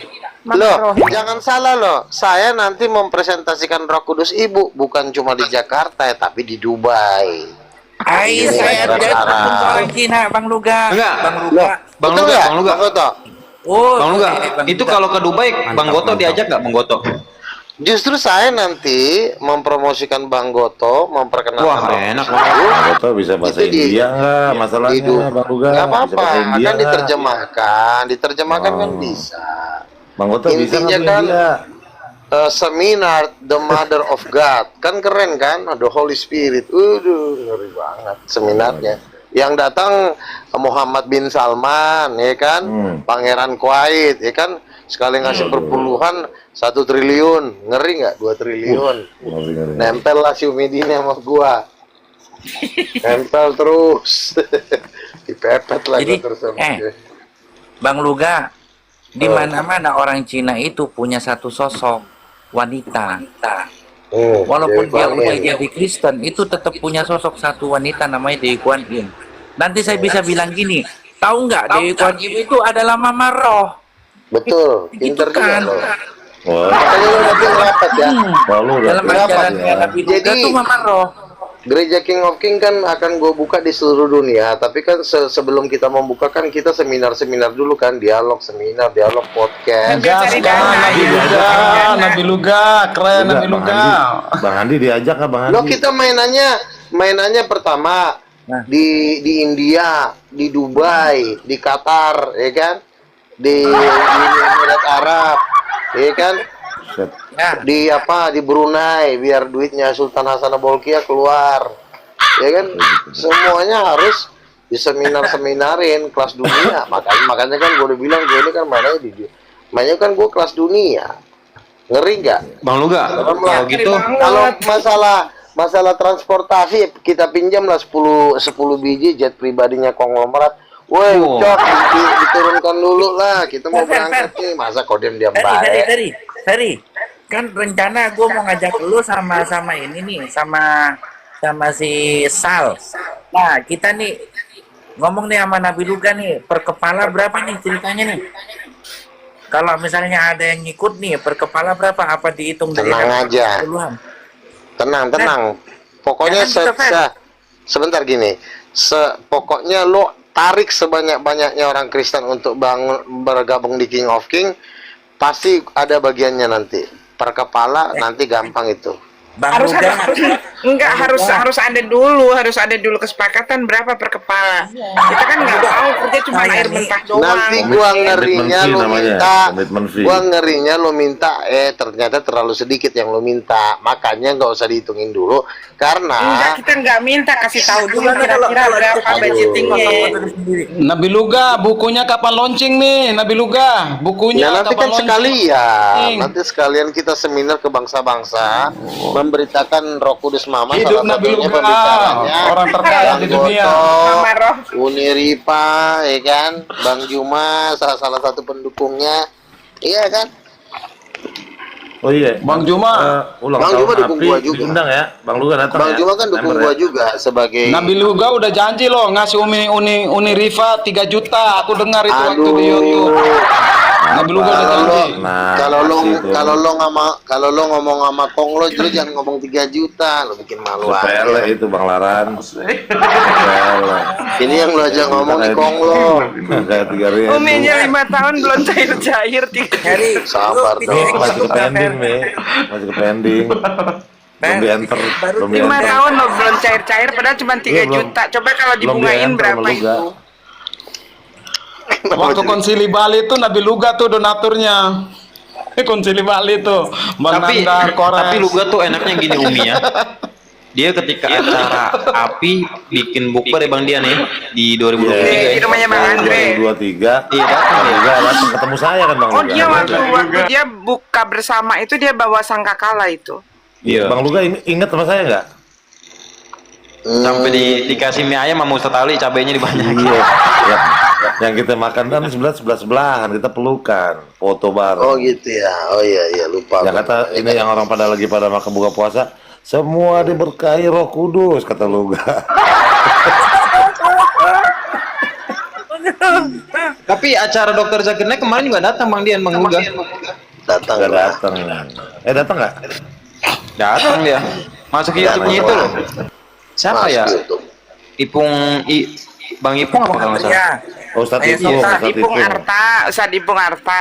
Speaker 2: Mama
Speaker 5: Loh,
Speaker 2: Roh.
Speaker 5: jangan salah loh. Saya nanti mempresentasikan Roh Kudus Ibu bukan cuma di Jakarta ya, tapi di Dubai.
Speaker 7: Ai,
Speaker 5: Ini
Speaker 7: saya
Speaker 5: Arab.
Speaker 7: tidak perempuan Cina, Bang Luga.
Speaker 1: Enggak.
Speaker 7: Bang Luga.
Speaker 1: Bang
Speaker 5: Betul
Speaker 1: Luga,
Speaker 5: nggak,
Speaker 1: Bang Luga.
Speaker 5: Bang Goto?
Speaker 7: Oh,
Speaker 1: Bang Luga,
Speaker 7: Bang
Speaker 1: itu
Speaker 7: Luga.
Speaker 1: kalau ke Dubai Bang Goto
Speaker 4: Mantap.
Speaker 1: diajak nggak Bang Goto?
Speaker 5: Justru saya nanti mempromosikan Bang Goto, memperkenalkan
Speaker 1: Wah,
Speaker 5: Roh
Speaker 1: enak.
Speaker 5: Kudus Ibu.
Speaker 8: Bang Goto bisa bahasa
Speaker 5: Itu di-
Speaker 8: India nggak? Masalahnya
Speaker 5: Hidup.
Speaker 8: Bang Luga.
Speaker 5: Nggak
Speaker 8: Bisa
Speaker 5: apa-apa,
Speaker 8: bahasa India
Speaker 5: kan
Speaker 8: nggak?
Speaker 5: diterjemahkan kan
Speaker 8: Oh.
Speaker 5: bisa.
Speaker 8: Bang Goto bisa
Speaker 5: Intinya
Speaker 8: nggak
Speaker 5: kan
Speaker 8: India?
Speaker 5: seminar The Mother of God, kan keren kan? The Holy Spirit, ngeri banget seminarnya. Yang datang Muhammad bin Salman, ya kan?
Speaker 8: Hmm.
Speaker 5: Pangeran Kuwait, ya kan? sekali ngasih perpuluhan 1 triliun, ngeri nggak? 2 triliun.
Speaker 8: Ngeri.
Speaker 5: Nempel lah si Umi Dini sama gua. Nempel terus. Dipepet lah
Speaker 7: Jadi,
Speaker 5: gua terus sama dia.
Speaker 7: Bang Luga, di mana-mana orang Cina itu punya satu sosok wanita. Walaupun dia udah jadi Kristen, itu tetap punya sosok satu wanita namanya Dewi Kuan Yin. Nanti saya bisa bilang gini, tahu nggak Dewi Kuan Yin itu adalah Mama Roh.
Speaker 5: Betul,
Speaker 7: Gitu
Speaker 5: pinter juga
Speaker 7: kan.
Speaker 5: lo.
Speaker 8: Wah,
Speaker 5: Makanya lo nanti ngerapat ya.
Speaker 8: wah, lu udah
Speaker 7: Dalam
Speaker 5: Kenapa
Speaker 7: ajaran
Speaker 8: ya?
Speaker 7: Nabi Luga
Speaker 5: Jadi-
Speaker 7: tuh Mama Roh.
Speaker 5: Gereja King of King kan akan gue buka di seluruh dunia, tapi kan sebelum kita membuka kan kita seminar-seminar dulu kan, dialog seminar, dialog podcast.
Speaker 3: Gas
Speaker 2: Cari
Speaker 3: kan,
Speaker 2: dana,
Speaker 3: Nabi
Speaker 2: ya.
Speaker 3: Luga, Nabi Luga, keren
Speaker 8: Luga,
Speaker 3: Nabi
Speaker 8: Bang
Speaker 3: Luga.
Speaker 8: Andi. Bang Andi diajak nggak Bang Andi?
Speaker 5: Lo kita mainannya pertama
Speaker 7: Nah.
Speaker 5: di India, di Dubai, di Qatar, ya kan, di Emirat Arab, ya kan,
Speaker 8: Set.
Speaker 7: Ya,
Speaker 5: di Brunei biar duitnya Sultan Hasan Bolkiah keluar, ya kan, semuanya harus di seminarin kelas dunia. Makanya kan gue udah bilang gue ini kan mainnya kan gue kelas dunia. Ngeri nggak?
Speaker 1: Bang Luga, kalau gitu
Speaker 5: Kalau masalah transportasi kita pinjam lah 10 biji jet pribadinya konglomerat. Woi,
Speaker 1: Oh.
Speaker 5: Cok, diturunkan dulu lah. Kita mau berangkat nih. Masa kau diam baik?
Speaker 7: Ferry, kan rencana gue mau ngajak lu sama ini nih, sama si Sal. Nah, kita nih ngomong nih sama Nabi Luga nih, per kepala berapa nih ceritanya nih? Kalau misalnya ada yang ngikut nih, per kepala berapa? Apa dihitung dari
Speaker 5: Tenang aja.
Speaker 7: puluhan?
Speaker 5: Tenang. Pokoknya
Speaker 7: Jangan kita, Fer.
Speaker 5: sebentar gini. Pokoknya lo tarik sebanyak-banyaknya orang Kristen untuk bergabung di King of King, pasti ada bagiannya nanti. Per kepala nanti gampang itu.
Speaker 7: Bang
Speaker 2: harus
Speaker 7: Luga,
Speaker 2: harus ada dulu kesepakatan berapa per kepala. Kita kan nggak tahu kerja cuma
Speaker 7: Nah,
Speaker 2: air
Speaker 7: ini-
Speaker 2: mentah doang.
Speaker 5: Nanti gua ngerinya
Speaker 8: fee
Speaker 5: lo
Speaker 8: namanya,
Speaker 5: minta,
Speaker 8: komitmen fee.
Speaker 5: gua ngerinya lo minta, ternyata terlalu sedikit yang lo minta, makanya nggak usah dihitungin dulu,
Speaker 2: Enggak,
Speaker 5: karena
Speaker 2: kita nggak minta, kasih tahu dulu
Speaker 7: Gimana
Speaker 2: kira-kira
Speaker 7: kalau-
Speaker 2: berapa
Speaker 5: Aduh.
Speaker 2: budgetingnya.
Speaker 3: Nabi Luga, bukunya kapan launching nih? Nabi Luga, bukunya
Speaker 5: ya nanti
Speaker 3: kapan
Speaker 5: kan
Speaker 3: launching?
Speaker 5: sekalian, nanti sekalian kita seminar ke bangsa-bangsa, memberitakan Roh Kudus Mama,
Speaker 3: Hidup
Speaker 5: salah
Speaker 3: Nabi
Speaker 5: satunya
Speaker 3: Luga,
Speaker 5: pembicaranya,
Speaker 3: orang terkaya di
Speaker 5: Bang
Speaker 3: dunia.
Speaker 5: Goto,
Speaker 2: Mama Roh.
Speaker 5: Uni Ripa, ya kan, Bang Juma, salah satu pendukungnya, iya kan?
Speaker 8: Oh iya,
Speaker 3: Bang Juma.
Speaker 8: ulang
Speaker 5: Bang
Speaker 8: tahun
Speaker 5: Juma dukung
Speaker 8: API
Speaker 5: gua juga.
Speaker 8: diundang ya. Bang Luga datang
Speaker 5: Bang
Speaker 8: ya.
Speaker 5: Juma kan dukung
Speaker 8: Member
Speaker 5: gua
Speaker 8: ya?
Speaker 5: juga sebagai.
Speaker 3: Nabi Luga udah janji loh ngasih Uni Riva 3 juta. Aku dengar itu waktu di YouTube. Nabi Luga udah janji.
Speaker 8: Nah,
Speaker 5: Kalau lo ngomong sama Kong lo jangan ngomong 3 juta, lo bikin malu
Speaker 8: Sepele
Speaker 5: aja.
Speaker 8: itu Bang Laran. Sepele.
Speaker 5: Ini yang lo aja ngomong di Kong lo.
Speaker 8: Kayak 3.000.
Speaker 2: Uminya 5 tahun belum cair-cair
Speaker 7: Ferry,
Speaker 5: Sabar
Speaker 7: lu
Speaker 5: dong.
Speaker 7: bikin
Speaker 8: Masih ke
Speaker 7: grup ya,
Speaker 8: pending
Speaker 7: Fer.
Speaker 8: nih. Masih ke pending. Belum di enter.
Speaker 7: Baru
Speaker 8: Belum di
Speaker 2: 5
Speaker 8: enter.
Speaker 2: tahun loh belum cair-cair padahal cuma 3
Speaker 8: Iya, belum.
Speaker 2: juta. Coba kalau
Speaker 8: Belum
Speaker 2: dibungain
Speaker 8: di-enter
Speaker 2: berapa
Speaker 8: sama Luga.
Speaker 2: itu?
Speaker 3: Waktu konsili Bali itu Nabi Luga tuh donaturnya. Konsili Bali tuh. Bang
Speaker 1: tapi
Speaker 3: Nandar, Kores.
Speaker 1: tapi Luga tuh enaknya gini Umi ya. Dia ketika acara api bikin bukber ya Bang dia nih di 2023
Speaker 2: Di
Speaker 1: ya.
Speaker 2: rumahnya Bang Andre.
Speaker 8: 2023.
Speaker 1: Iya, datang
Speaker 8: Bang
Speaker 1: dia.
Speaker 8: Luga datang ketemu saya kan Bang
Speaker 2: Oh
Speaker 8: Luga.
Speaker 2: dia waktu dia buka bersama itu dia bawa sangkakala itu.
Speaker 1: Iya.
Speaker 8: Bang Luga inget sama saya nggak?
Speaker 1: Sampai dikasih mie ayam sama Ustadz Ali, cabenya dibanyakin.
Speaker 8: Iya. Ya. Yang kita makan kan sebelah-sebelahan, kita pelukan, foto bareng.
Speaker 5: Oh gitu ya. Oh iya lupa.
Speaker 8: Yang kata ini yang orang pada lagi pada makan buka puasa, semua diberkahi Roh Kudus kata Luga.
Speaker 1: Tapi acara Dokter Zakir Naik kemarin juga datang Bang Dian, Bang Luga.
Speaker 5: Datang
Speaker 8: Nggak
Speaker 5: lah.
Speaker 8: datang. Datang nggak?
Speaker 1: Datang dia. Masuk ke YouTube-nya itu loh. Siapa
Speaker 5: Masuk
Speaker 1: ya?
Speaker 5: YouTube.
Speaker 1: Bang Ipung apa kalau nggak salah?
Speaker 7: Ya,
Speaker 8: Oh, Ustadz
Speaker 7: Ayo,
Speaker 8: Ipung,
Speaker 7: Ustadz
Speaker 8: Ustadz
Speaker 2: Ipung
Speaker 8: Ipung.
Speaker 2: Arta, Ustadz Ipung Arta.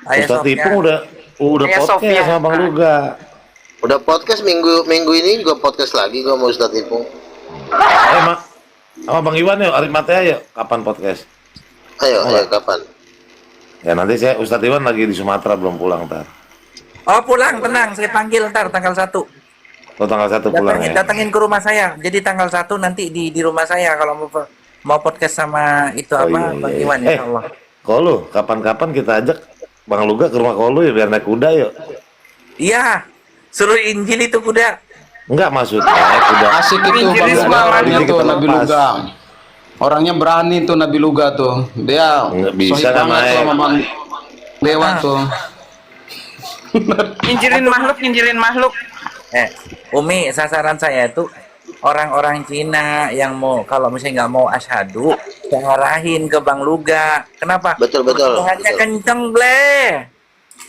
Speaker 7: Ayo
Speaker 8: Ustadz
Speaker 7: Sofia.
Speaker 8: Ipung udah
Speaker 2: Ayah
Speaker 8: podcast
Speaker 2: Sofia.
Speaker 8: sama Bang Luga.
Speaker 5: Udah podcast minggu ini juga podcast lagi gua mau Ustadz Ipung.
Speaker 8: Mak, sama Bang Iwan yuk, Arif Matea yuk, kapan podcast?
Speaker 5: Ayo kapan?
Speaker 8: Ya nanti saya Ustadz Iwan lagi di Sumatera belum pulang ntar.
Speaker 7: Oh pulang, tenang, saya panggil ntar tanggal 1.
Speaker 8: Oh tanggal 1 pulang ya.
Speaker 7: Datangin ke rumah saya. Jadi tanggal 1 nanti di rumah saya kalau mau podcast sama itu
Speaker 8: Oh,
Speaker 7: apa
Speaker 8: iya,
Speaker 7: Bang
Speaker 8: iya.
Speaker 7: Iwan insyaallah.
Speaker 8: Kalau lu kapan-kapan kita ajak Bang Luga ke rumah kau lu ya biar naik kuda yuk.
Speaker 7: Iya, suruh Injil itu kuda.
Speaker 8: Enggak maksudnya kuda.
Speaker 3: Asik itu
Speaker 2: Injilis
Speaker 3: Bang
Speaker 2: Muhammad
Speaker 3: orangnya
Speaker 8: itu
Speaker 3: tuh
Speaker 8: kita
Speaker 3: Nabi
Speaker 8: lepas.
Speaker 3: Luga. Orangnya berani tuh Nabi Luga tuh. Dia
Speaker 8: Nggak bisa
Speaker 3: sohib
Speaker 8: kan,
Speaker 3: banget tuh
Speaker 8: naik.
Speaker 3: sama Bang Dewa tuh.
Speaker 2: Injilin makhluk.
Speaker 7: Umi, sasaran saya itu orang-orang Cina yang mau, kalau misalnya nggak mau asyhadu, saya arahin ke Bang Luga. Kenapa?
Speaker 5: Betul.
Speaker 7: Tuhannya kenceng, bleh.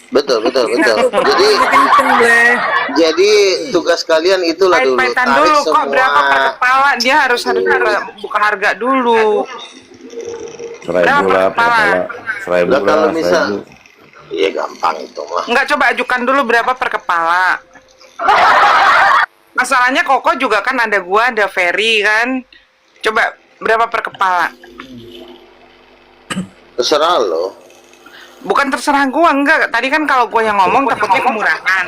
Speaker 5: Betul. Jadi
Speaker 7: Kenceng, bleh.
Speaker 5: jadi tugas kalian itulah dulu
Speaker 2: Pait-paitan
Speaker 5: tarik
Speaker 2: dulu kok
Speaker 5: semua.
Speaker 2: berapa per kepala, dia harus buka harga dulu.
Speaker 8: 1.000
Speaker 2: Berapa
Speaker 8: lah,
Speaker 2: kepala?
Speaker 8: 1.000
Speaker 5: Lah, kalau
Speaker 8: lah,
Speaker 5: misal
Speaker 8: 1.000.
Speaker 5: Iya gampang itu mah.
Speaker 2: Enggak, coba ajukan dulu berapa per kepala. Masalahnya Koko juga kan ada gua, ada Ferry kan. Coba berapa per kepala?
Speaker 5: Terserah lo.
Speaker 2: Bukan terserah gua, enggak. Tadi kan kalau gua yang ngomong takutnya kemurahan.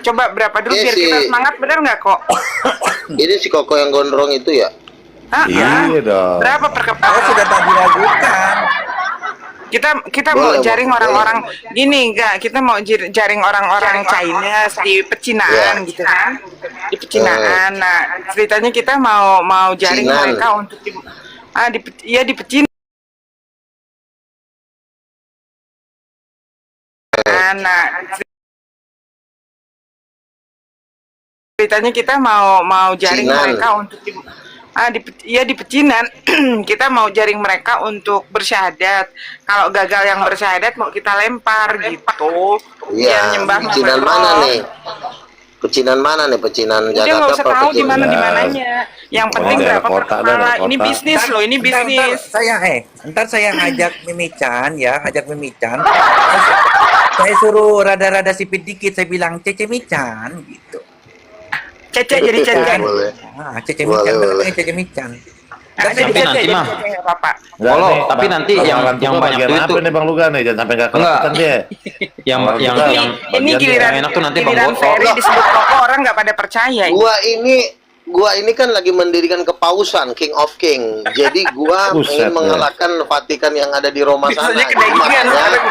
Speaker 2: Coba berapa dulu
Speaker 5: Iya
Speaker 2: biar kita
Speaker 5: sih.
Speaker 2: semangat, bener nggak kok?
Speaker 5: Ini si Koko yang gondrong itu ya.
Speaker 8: Iya dong.
Speaker 2: Berapa per
Speaker 7: Aku
Speaker 2: kepala?
Speaker 7: sudah tak diragukan.
Speaker 2: Kita
Speaker 5: Boleh,
Speaker 2: mau jaring
Speaker 5: boleh.
Speaker 2: orang-orang gini enggak, kita mau jaring orang-orang China di pecinaan
Speaker 5: Ya.
Speaker 2: gitu kan. Di pecinaan. Nah, ceritanya kita mau jaring
Speaker 5: Pecinan.
Speaker 2: mereka untuk di pecinaan. Nah, ceritanya kita mau jaring
Speaker 5: Pecinan.
Speaker 2: mereka untuk di pecinan. Kita mau jaring mereka untuk bersyahadat. Kalau gagal yang bersyahadat mau kita lempar gitu. Biar
Speaker 5: Iya.
Speaker 2: nyembah
Speaker 5: Pecinan
Speaker 2: Muhammad
Speaker 5: mana
Speaker 2: Roh.
Speaker 5: nih? Pecinan mana nih? Pecinan
Speaker 2: Udah nggak
Speaker 5: Jakarta
Speaker 2: usah
Speaker 5: apa
Speaker 2: tahu di
Speaker 5: pecinan?
Speaker 2: mana
Speaker 8: Ya.
Speaker 2: di mananya. Yang penting
Speaker 8: daerah
Speaker 2: berapa per
Speaker 8: kota,
Speaker 2: kepala.
Speaker 8: daerah
Speaker 2: Ini
Speaker 8: kota.
Speaker 2: bisnis loh, ini bisnis.
Speaker 7: Ntar saya ajak Mimichan ya, ajak Mimichan. Saya suruh rada-rada sipit dikit, saya bilang Cece Michan gitu.
Speaker 2: Cece jadi cece.
Speaker 5: Boleh.
Speaker 7: Cece
Speaker 5: Boleh,
Speaker 7: Michan,
Speaker 5: boleh.
Speaker 7: namanya Cece Michan.
Speaker 2: Nah,
Speaker 1: Tapi
Speaker 2: jadi
Speaker 1: nanti
Speaker 2: cece,
Speaker 1: mah.
Speaker 2: jadi cece, Bapak.
Speaker 8: Nggak,
Speaker 1: Kalau
Speaker 8: nih,
Speaker 1: tapi
Speaker 8: Bang,
Speaker 1: nanti
Speaker 8: Bang
Speaker 1: yang
Speaker 8: Lantuka
Speaker 1: banyak
Speaker 8: bagian
Speaker 1: duit
Speaker 8: apa
Speaker 1: tuh
Speaker 8: nih Bang Luga nih? Jangan sampai nggak
Speaker 1: Enggak.
Speaker 8: kelakuan dia.
Speaker 1: yang
Speaker 8: Bang
Speaker 1: yang
Speaker 8: Luga,
Speaker 1: yang
Speaker 2: Ini
Speaker 8: bagian
Speaker 2: giliran
Speaker 1: yang enak tuh nanti Bang
Speaker 2: giliran
Speaker 1: Goto.
Speaker 2: Ferry disebut Koko, orang nggak pada percaya.
Speaker 5: Gua ini kan lagi mendirikan kepausan King of King. Jadi gua
Speaker 8: Buset,
Speaker 5: ingin mengalahkan Vatikan yang ada di Roma sana.
Speaker 2: Biasanya kedagingan sekarang.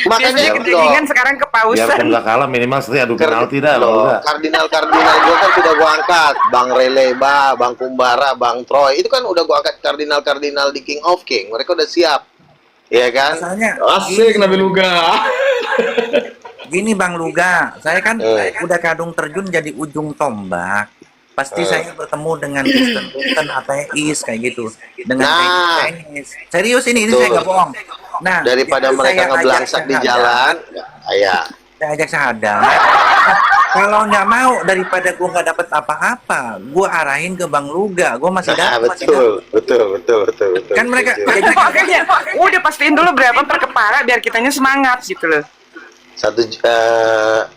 Speaker 5: Makanya
Speaker 2: Biasanya
Speaker 5: loh.
Speaker 2: kedagingan sekarang
Speaker 8: Biar
Speaker 2: kepausan.
Speaker 8: nggak kalah minimal seri adu penalti dah Bang Luga.
Speaker 5: Kardinal gua kan sudah gua angkat. Bang Releba, Bang Kumbara, Bang Troy. Itu kan udah gua angkat kardinal di King of King. Mereka udah siap. Iya kan?
Speaker 7: Masalahnya
Speaker 3: Asik Nabi Luga.
Speaker 7: gini Bang Luga, saya kan udah kadung terjun jadi ujung tombak. Pasti saya bertemu dengan Kristen ateis kayak gitu, dengan
Speaker 5: Nah.
Speaker 7: Chinese. Serius ini
Speaker 5: Betul.
Speaker 7: saya nggak bohong. Nah,
Speaker 5: Daripada
Speaker 7: itu
Speaker 5: mereka
Speaker 7: saya ajak
Speaker 5: ngebelangsak di
Speaker 7: syahadat.
Speaker 5: jalan, ya.
Speaker 7: Saya ajak syahadat. Kalau nggak mau, daripada gua nggak dapat apa-apa, gua arahin ke Bang Luga. Gua masih
Speaker 5: Nah,
Speaker 7: dapat.
Speaker 5: betul.
Speaker 7: Kan mereka
Speaker 5: Setuju.
Speaker 2: Makanya udah pastiin dulu berapa per kepala biar kitanya semangat gitu loh.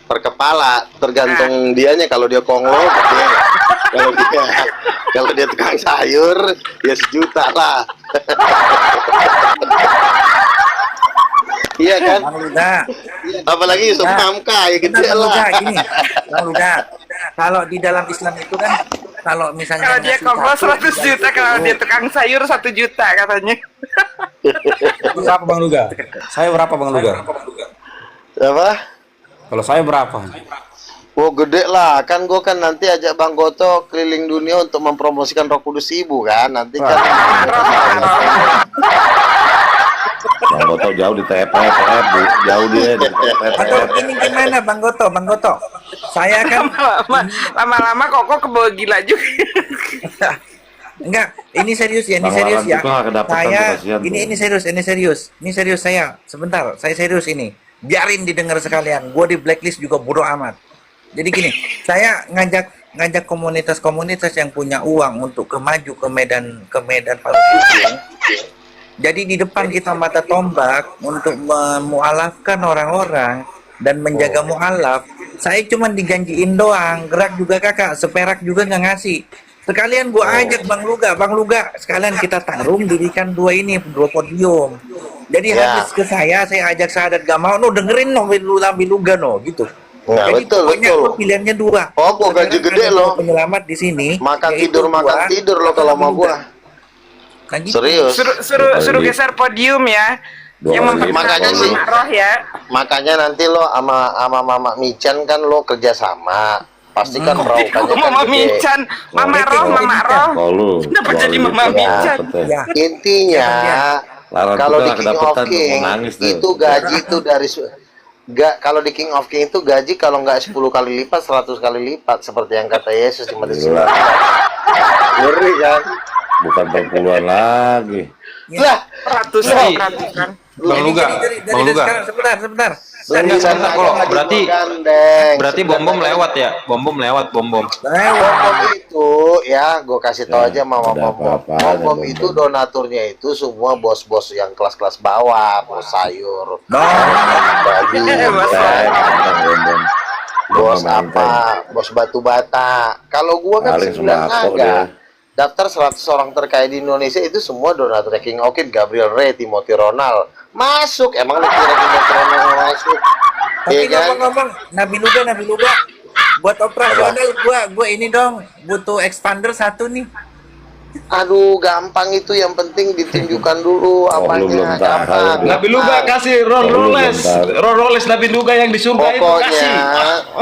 Speaker 5: Per kepala tergantung dianya. Kalau dia konglo gede. kalau dia tukang sayur ya 1 juta lah. Iya kan?
Speaker 7: Bang Luga,
Speaker 5: Apalagi Yusuf Hamka ya gede
Speaker 7: Bang Luga,
Speaker 5: lah.
Speaker 7: gini, Bang Luga. Kalau di dalam Islam itu kan, kalau misalnya
Speaker 2: Kalau dia
Speaker 7: ngasih
Speaker 2: konglo
Speaker 7: satu,
Speaker 2: 100 juta, kalau dia tukang sayur 1 juta katanya.
Speaker 9: Berapa Bang Luga? Saya berapa Bang Luga?
Speaker 5: Apa?
Speaker 9: Kalau saya berapa?
Speaker 5: Oh gede lah, kan gue kan nanti ajak Bang Goto keliling dunia untuk mempromosikan Roh Kudus Ibu kan, nanti kan.
Speaker 8: Bang Goto jauh di TPF, jauh dia di
Speaker 7: Atau
Speaker 8: TPF.
Speaker 7: ini gimana Bang Goto? Bang Goto, saya kan
Speaker 2: Lama-lama Koko kebawa gila juga.
Speaker 7: enggak, ini serius ya, ini
Speaker 8: Bang
Speaker 7: serius
Speaker 8: Lalan
Speaker 7: ya.
Speaker 8: juga nggak kedapatan
Speaker 7: Saya
Speaker 8: tuh, kasihan
Speaker 7: ini
Speaker 8: tuh.
Speaker 7: ini serius saya. Sebentar, saya serius ini. Biarin didengar sekalian. Gue di blacklist juga bodo amat. Jadi gini, saya ngajak komunitas-komunitas yang punya uang untuk maju ke Medan Palestina. Jadi di depan kita mata tombak untuk memualafkan orang-orang dan menjaga mualaf. Saya cuma dijanjiin doang, gerak juga kakak, seperak juga nggak ngasih. Sekalian gua ajak Bang Luga, sekalian kita tarung dirikan dua podium. Jadi
Speaker 5: Ya.
Speaker 7: habis ke saya ajak syahadat gak mau, no dengerin no Nabi Luga no gitu.
Speaker 5: Nah,
Speaker 7: Jadi
Speaker 5: betul,
Speaker 7: pokoknya
Speaker 5: betul.
Speaker 7: gua pilihannya dua.
Speaker 5: Oh, gua gaji
Speaker 7: Sekarang
Speaker 5: gede
Speaker 7: ada
Speaker 5: loh.
Speaker 7: dua penyelamat di sini.
Speaker 5: Makan
Speaker 7: yaitu
Speaker 5: tidur lo kalau mau gua.
Speaker 7: Nah, gitu.
Speaker 5: Serius.
Speaker 2: Suruh geser podium ya.
Speaker 8: Dua
Speaker 2: Yang
Speaker 8: kali lipat.
Speaker 5: Makanya
Speaker 2: mempersatukan
Speaker 5: sih.
Speaker 2: roh ya.
Speaker 5: Makanya nanti lo sama Mama Michan kan lo kerja sama. Pasti kan raukannya kan
Speaker 2: Mama
Speaker 5: gede.
Speaker 2: Michan, Mama
Speaker 8: Oh,
Speaker 2: Roh, Mama Roh.
Speaker 8: Oh lu.
Speaker 2: Kenapa
Speaker 8: dua
Speaker 2: jadi
Speaker 8: kali
Speaker 2: Mama
Speaker 8: lipat.
Speaker 2: Michan?
Speaker 8: Dapet,
Speaker 7: Ya.
Speaker 5: Intinya
Speaker 8: Larang
Speaker 5: kalau
Speaker 8: kita
Speaker 5: di King of
Speaker 8: kedapetan,
Speaker 5: King
Speaker 8: mau nangis tuh.
Speaker 5: itu gaji itu dari kalau di King of King itu gaji kalau nggak 10 kali lipat 100 kali lipat seperti yang kata Yesus di Matius 9. Ngeri kan?
Speaker 8: Bukan perpuluhan lagi.
Speaker 5: Lah,
Speaker 2: Ratusan, ratusan.
Speaker 1: Bang Luga, Bang Luga.
Speaker 7: Sebentar.
Speaker 1: Enggak, sebentar kok. Berarti bom lewat ya? Bom lewat.
Speaker 5: Bom itu ya, gue kasih tau aja Mama
Speaker 8: ada
Speaker 5: Bom.
Speaker 8: apa-apa, ada
Speaker 5: Bom
Speaker 8: bom-bom.
Speaker 5: itu donaturnya itu semua bos-bos yang kelas-kelas bawah, bos sayur, baju, bos apa, bos batu bata. Kalau gua kan
Speaker 8: Paling
Speaker 5: 9
Speaker 8: sembako
Speaker 5: agak. Daftar 100 orang terkaya di Indonesia itu semua donatur King of King, Gabriel Ray, Timothy Ronald. Masuk, emang lu kira Timothy Ronald masuk?
Speaker 7: Tapi
Speaker 5: Iya kan?
Speaker 7: ngomong-ngomong, Nabi Luga, buat operasional gua ini dong butuh expander satu nih.
Speaker 5: Aduh, gampang itu, yang penting ditunjukkan dulu
Speaker 8: Oh, lu belum
Speaker 5: apanya.
Speaker 8: tahu.
Speaker 5: Gampang.
Speaker 3: Nabi Luga kasih Rolls Nabi Luga yang di surga itu
Speaker 5: Pokoknya
Speaker 3: kasih.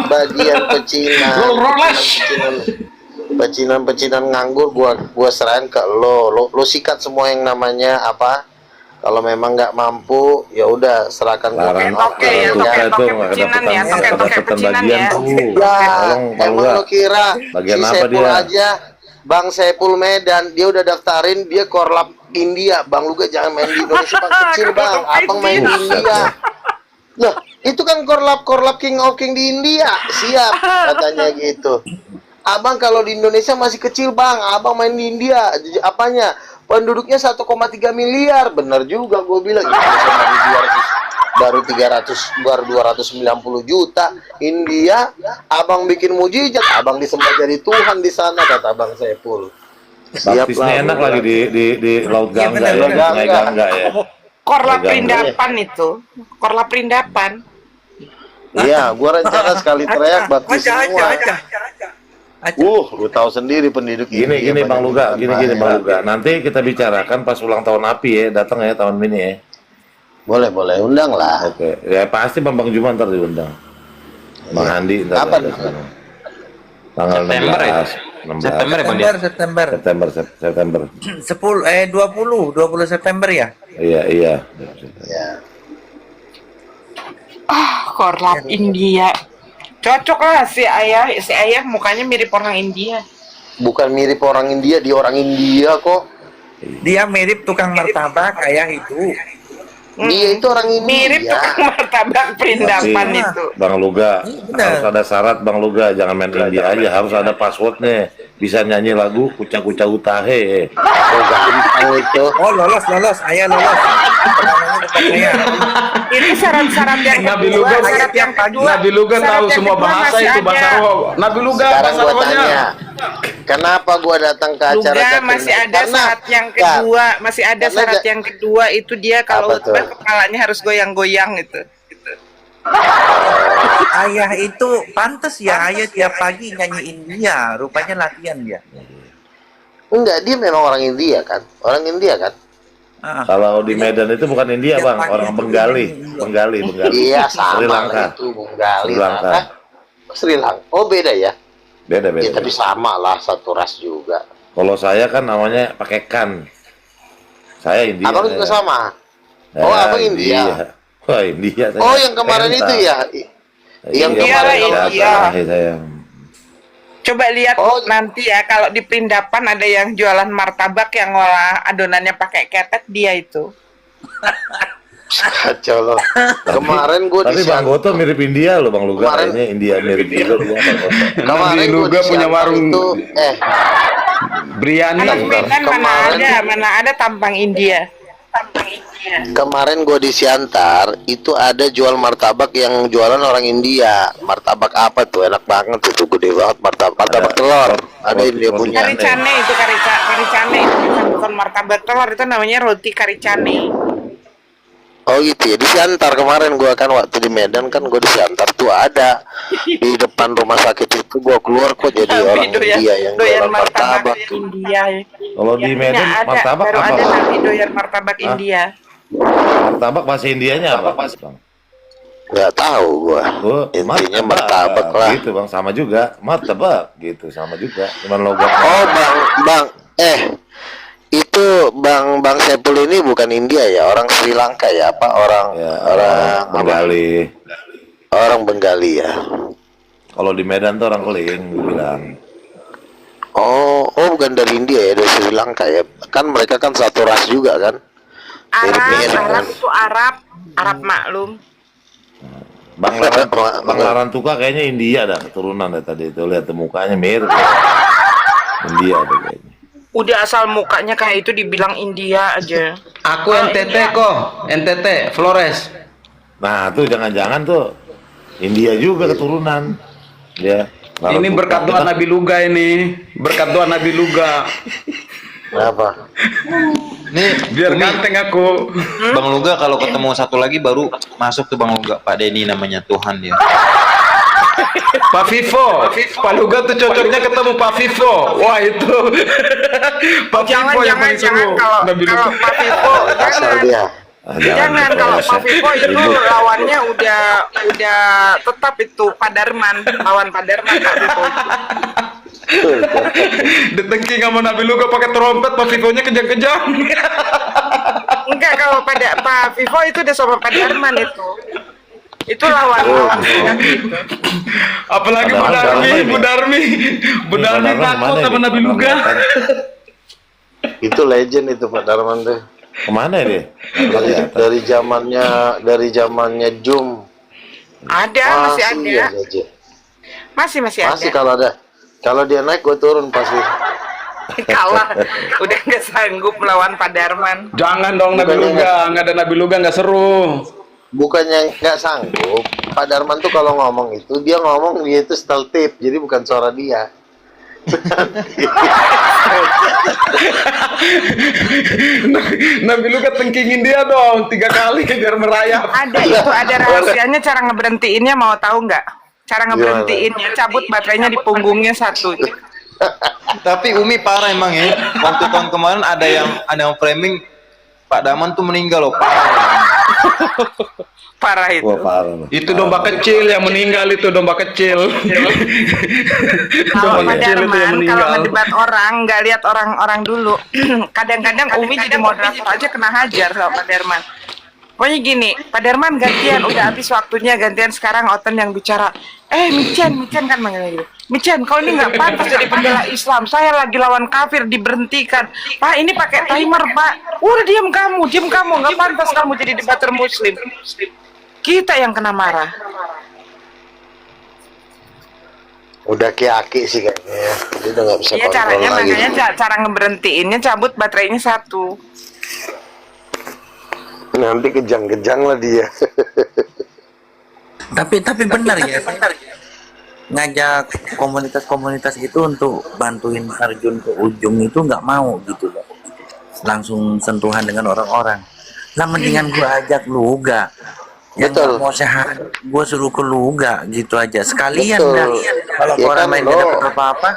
Speaker 5: bagian pecinan,
Speaker 3: Rolls.
Speaker 5: pecinan nganggur gua serahin ke lo sikat semua yang namanya apa. Kalau memang nggak mampu ya udah serahkan ke
Speaker 8: Larang
Speaker 2: Oke, ya, toke-toke pecinan ya, toke-toke pecinan ya.
Speaker 5: Lah, emang lo kira
Speaker 8: Bagian
Speaker 5: si
Speaker 8: apa
Speaker 5: Saipul
Speaker 8: dia?
Speaker 5: aja, Bang Saipul Medan, dia udah daftarin, dia korlap India. Bang Luga jangan main di Indonesia, Bang, kecil Bang, abang main di India. Loh, itu kan korlap King of King di India, siap katanya gitu. Abang kalau di Indonesia masih kecil Bang, abang main di India, apanya? Penduduknya 1,3 miliar, bener juga gue bilang. Baru 290 juta. India, abang bikin mujizat, abang disembah jadi Tuhan di sana, kata Bang Saipul.
Speaker 8: Baptisnya enak lagi di Laut Gangga ya, di Sungai Gangga ya.
Speaker 2: Korla Perindapan itu. Korla Perindapan.
Speaker 5: Iya, gua rencana sekali teriak baptis semua. Lu tahu sendiri penduduk
Speaker 8: Gini
Speaker 5: India
Speaker 8: Bang Luga,
Speaker 5: banyak
Speaker 8: gini
Speaker 5: yang
Speaker 8: Bang
Speaker 5: banyak.
Speaker 8: Luga. Nanti kita bicarakan pas ulang tahun API ya, datang ya tahun ini ya.
Speaker 5: Boleh, undang lah.
Speaker 8: Oke, ya pasti Bang Juma ntar diundang. Bang Andi ntar
Speaker 5: Kapan?
Speaker 8: ada sana. Tanggal
Speaker 1: September ya?
Speaker 8: 16.
Speaker 1: September ya Bang dia?
Speaker 7: September. 20 September ya.
Speaker 8: Iya.
Speaker 5: Ya.
Speaker 2: Korlap India. Cocok lah si ayah mukanya mirip orang India.
Speaker 5: Bukan mirip orang India, dia orang India kok.
Speaker 7: Dia mirip tukang martabak ayah itu.
Speaker 5: Dia itu orang India.
Speaker 2: Mirip tukang martabak Perindapan
Speaker 8: Tapi,
Speaker 2: itu.
Speaker 8: Bang Luga,
Speaker 7: benar.
Speaker 8: harus ada syarat Bang Luga, jangan main India aja, harus ada passwordnya. Bisa nyanyi lagu kuca-kuca utahe.
Speaker 5: Oh, gampang itu.
Speaker 7: Oh lolos, ayah lolos. Namanya dekat saya.
Speaker 2: Ini syarat-syarat yang
Speaker 3: Nabi
Speaker 2: kedua,
Speaker 3: Luga,
Speaker 2: syarat yang kedua.
Speaker 3: Nabi Luga
Speaker 2: syarat
Speaker 3: tahu
Speaker 2: yang
Speaker 3: semua
Speaker 2: kedua
Speaker 3: bahasa
Speaker 2: masih
Speaker 3: itu,
Speaker 2: ada.
Speaker 3: bahasa roh. Nabi Luga
Speaker 5: Sekarang
Speaker 3: bahasa
Speaker 5: gua
Speaker 3: rohnya.
Speaker 5: tanya, kenapa gua datang ke acara
Speaker 2: Luga
Speaker 5: Zakir
Speaker 2: masih
Speaker 5: Naik?
Speaker 2: ada syarat yang kedua, masih ada
Speaker 5: Karena
Speaker 2: syarat yang kedua itu dia kalau
Speaker 5: Apa tuh?
Speaker 2: khutbah kepalanya harus goyang-goyang itu.
Speaker 7: Ayah itu pantas ya, ayah tiap pagi nyanyi India, rupanya latihan dia.
Speaker 5: Enggak, dia memang orang India kan? Orang India kan?
Speaker 7: Ah.
Speaker 8: Kalau di Medan itu bukan India
Speaker 7: Tiap
Speaker 8: Bang,
Speaker 7: pagi
Speaker 8: orang
Speaker 7: itu
Speaker 8: Bengali.
Speaker 7: Bengali.
Speaker 5: Iya, sama
Speaker 8: Sri Lanka.
Speaker 5: lah itu, Bengali.
Speaker 8: Sri Lanka.
Speaker 5: Hah? Sri Lanka. Oh, beda ya?
Speaker 8: Beda.
Speaker 5: Ya, tapi sama lah, satu ras juga.
Speaker 8: Kalau saya kan namanya pakai kan. Saya India.
Speaker 5: Abang juga
Speaker 8: saya.
Speaker 5: sama?
Speaker 8: Saya
Speaker 5: Oh, abang India.
Speaker 8: Wah, India. saya.
Speaker 5: Oh, yang kemarin
Speaker 8: Penta.
Speaker 5: itu ya? Yang
Speaker 2: India
Speaker 5: kemarin
Speaker 2: lah,
Speaker 5: kamu-
Speaker 2: India.
Speaker 8: Saya.
Speaker 2: Coba lihat
Speaker 5: Oh.
Speaker 2: nanti ya kalau di Perindapan ada yang jualan martabak yang ngolah adonannya pakai ketek, dia itu.
Speaker 5: Kacau loh. Kemarin gue
Speaker 8: Tapi Bang Goto mirip India loh Bang Luga.
Speaker 5: Kemarin-
Speaker 8: Kayaknya India mirip juga Bang Goto.
Speaker 5: Kemarin
Speaker 3: Nabi
Speaker 5: gue
Speaker 3: Luga punya warung Briani.
Speaker 2: Anak Medan
Speaker 5: kemarin-
Speaker 2: mana ada tampang India.
Speaker 5: Kemarin gue di Siantar itu ada jual martabak yang jualan orang India. Martabak apa tuh? Enak banget itu, gede banget martabak telur. Ada
Speaker 8: roti-
Speaker 5: India
Speaker 8: roti
Speaker 5: punya.
Speaker 2: Kari cane itu kari cane itu bukan martabak telur, itu namanya roti kari cane.
Speaker 5: Oh gitu ya, di Siantar kemarin gue kan waktu di Medan kan gue di Siantar tuh ada di depan rumah sakit itu gue keluar kok jadi orang India yang
Speaker 2: doyan
Speaker 5: jualan martabak.
Speaker 2: India.
Speaker 8: Kalau di Medan
Speaker 2: Ada,
Speaker 8: martabak
Speaker 2: baru
Speaker 8: apa
Speaker 2: ada
Speaker 8: Bang?
Speaker 2: nanti doyan martabak
Speaker 8: Hah?
Speaker 2: India.
Speaker 8: Martabak bahasa Indianya apa, Bang?
Speaker 5: Nggak tahu gua.
Speaker 8: Oh,
Speaker 5: Intinya martabak lah.
Speaker 8: Gitu, Bang, sama juga. Martabak gitu, sama juga. Cuman logo.
Speaker 5: Oh, Bang, itu Bang Saipul ini bukan India ya, orang Sri Lanka ya, apa orang
Speaker 8: Ya,
Speaker 5: orang
Speaker 8: Bengali.
Speaker 5: orang Bengali ya.
Speaker 8: Kalau di Medan tuh orang Keling, gue bilang.
Speaker 5: Oh, bukan dari India ya, dari Sri Lanka ya. Kan mereka kan satu ras juga kan. Mirip-mirip kan.
Speaker 2: Arab itu Arab maklum.
Speaker 8: Bang Larantuka kayaknya India dah, keturunan deh tadi itu, lihat tuh mukanya mirip. India deh kayaknya.
Speaker 2: Udah asal mukanya kayak itu dibilang India aja.
Speaker 3: Aku NTT kok, NTT, Flores.
Speaker 8: Nah, tuh jangan-jangan tuh India juga keturunan. Ya.
Speaker 3: Ini berkat doa Nabi Luga ini, berkat doa Nabi Luga.
Speaker 5: Kenapa?
Speaker 1: Nih,
Speaker 3: Biar ganteng aku.
Speaker 1: Bang Luga kalau ketemu satu lagi baru masuk tuh Bang Luga. Pak Denny namanya, Tuhan dia.
Speaker 3: Pak Vivo, Pak Luga tuh cocoknya ketemu Pak Vivo. Wah itu, Pak Vivo yang paling seru.
Speaker 2: Kalau Pak Vivo
Speaker 5: Asal dia.
Speaker 2: jangan kalau Pak Vivo itu lawannya udah tetap itu Padarman, lawan Padarman Pak Vivo.
Speaker 3: Ditengking sama Nabi Luga pakai trompet, Pak Vivo-nya kejang-kejang.
Speaker 2: Enggak, kalau pada Pak Vivo itu udah sama Padarman itu. Itu lawan gitu.
Speaker 3: Apalagi Bu Darmi takut sama Nabi Luga.
Speaker 5: Itu legend itu Pak Darman tuh.
Speaker 8: Kemana dia?
Speaker 5: Dari zamannya Jum.
Speaker 2: Ada, masih ada.
Speaker 5: Iya, legend.
Speaker 2: Masih ada.
Speaker 5: Masih kalau dia naik gue turun pasti.
Speaker 2: Kalah, udah nggak sanggup melawan Padarman.
Speaker 3: Jangan dong Nabi Luga, nggak ada Nabi Luga nggak seru.
Speaker 5: Bukannya nggak sanggup, Pak Darman tuh kalau ngomong itu dia itu style tape, jadi bukan suara dia.
Speaker 3: Nabi Luga tengkingin dia dong 3 kali biar merayap.
Speaker 2: Ada rahasianya, cara ngeberhentiinnya mau tahu nggak? Cara ngeberhentiinnya, cabut baterainya di punggungnya satu.
Speaker 1: Tapi Umi parah emang ya. Waktu tahun kemarin ada yang framing Pak Daman tuh meninggal loh, parah.
Speaker 2: Parah itu.
Speaker 8: Wah, parah.
Speaker 3: Itu domba kecil yang meninggal, itu domba kecil.
Speaker 2: Kalau
Speaker 3: Domba
Speaker 2: Pak
Speaker 3: kecil itu yang
Speaker 2: Darman,
Speaker 3: meninggal.
Speaker 2: kalau ngedebat orang, nggak lihat orang-orang dulu. Kadang-kadang Umi jadi moderator aja kena hajar sama Pak Darman. Pokoknya gini, Pak Darman gantian, udah habis waktunya gantian, sekarang Oten yang bicara. Michan kan manggilnya gitu. Michan, kau ini nggak pantas jadi pembela Islam. Saya lagi lawan kafir, diberhentikan. Pak, ini pakai timer, Pak. Udah diam kamu, nggak pantas kamu jadi debater Muslim. Kita yang kena marah.
Speaker 5: Udah aki sih kayaknya ya. Dia udah nggak bisa
Speaker 2: Iya,
Speaker 5: kontrol
Speaker 2: caranya
Speaker 5: lagi.
Speaker 2: makanya cara ngeberhentiinnya cabut baterainya satu.
Speaker 5: Nanti kejang-kejang lah dia.
Speaker 7: Tapi benar ya, ngajak komunitas-komunitas itu untuk bantuin Arjun ke ujung itu nggak mau gitu loh, langsung sentuhan dengan orang-orang. Lah mendingan gua ajak Luga, yang
Speaker 5: Betul.
Speaker 7: nggak mau sehat gua suruh ke Luga gitu aja sekalian.
Speaker 5: Betul.
Speaker 7: Dah kalau
Speaker 5: Ya
Speaker 7: orang
Speaker 5: kan,
Speaker 7: lain
Speaker 5: lo.
Speaker 7: nggak dapat apa-apa,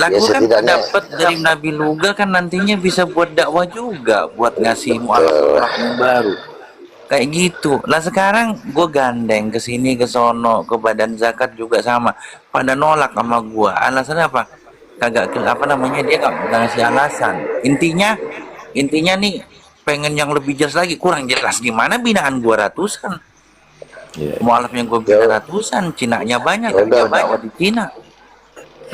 Speaker 7: lah
Speaker 5: Ya,
Speaker 7: gua kan
Speaker 5: setidaknya.
Speaker 7: dapat dari Nabi Luga kan, nantinya bisa buat dakwah juga, buat ngasih mualaf yang baru kayak gitu. Lah sekarang gue gandeng ke sini ke sono, ke badan zakat juga sama, pada nolak sama gue. Alasannya apa? Kagak apa namanya, dia nggak ngasih alasan. Intinya nih pengen yang lebih jelas lagi, kurang jelas gimana binaan gue ratusan.
Speaker 8: Iya.
Speaker 7: Mualaf yang gue bina ratusan, Cinanya banyak,
Speaker 5: Ya udah.
Speaker 7: dakwah di Cina.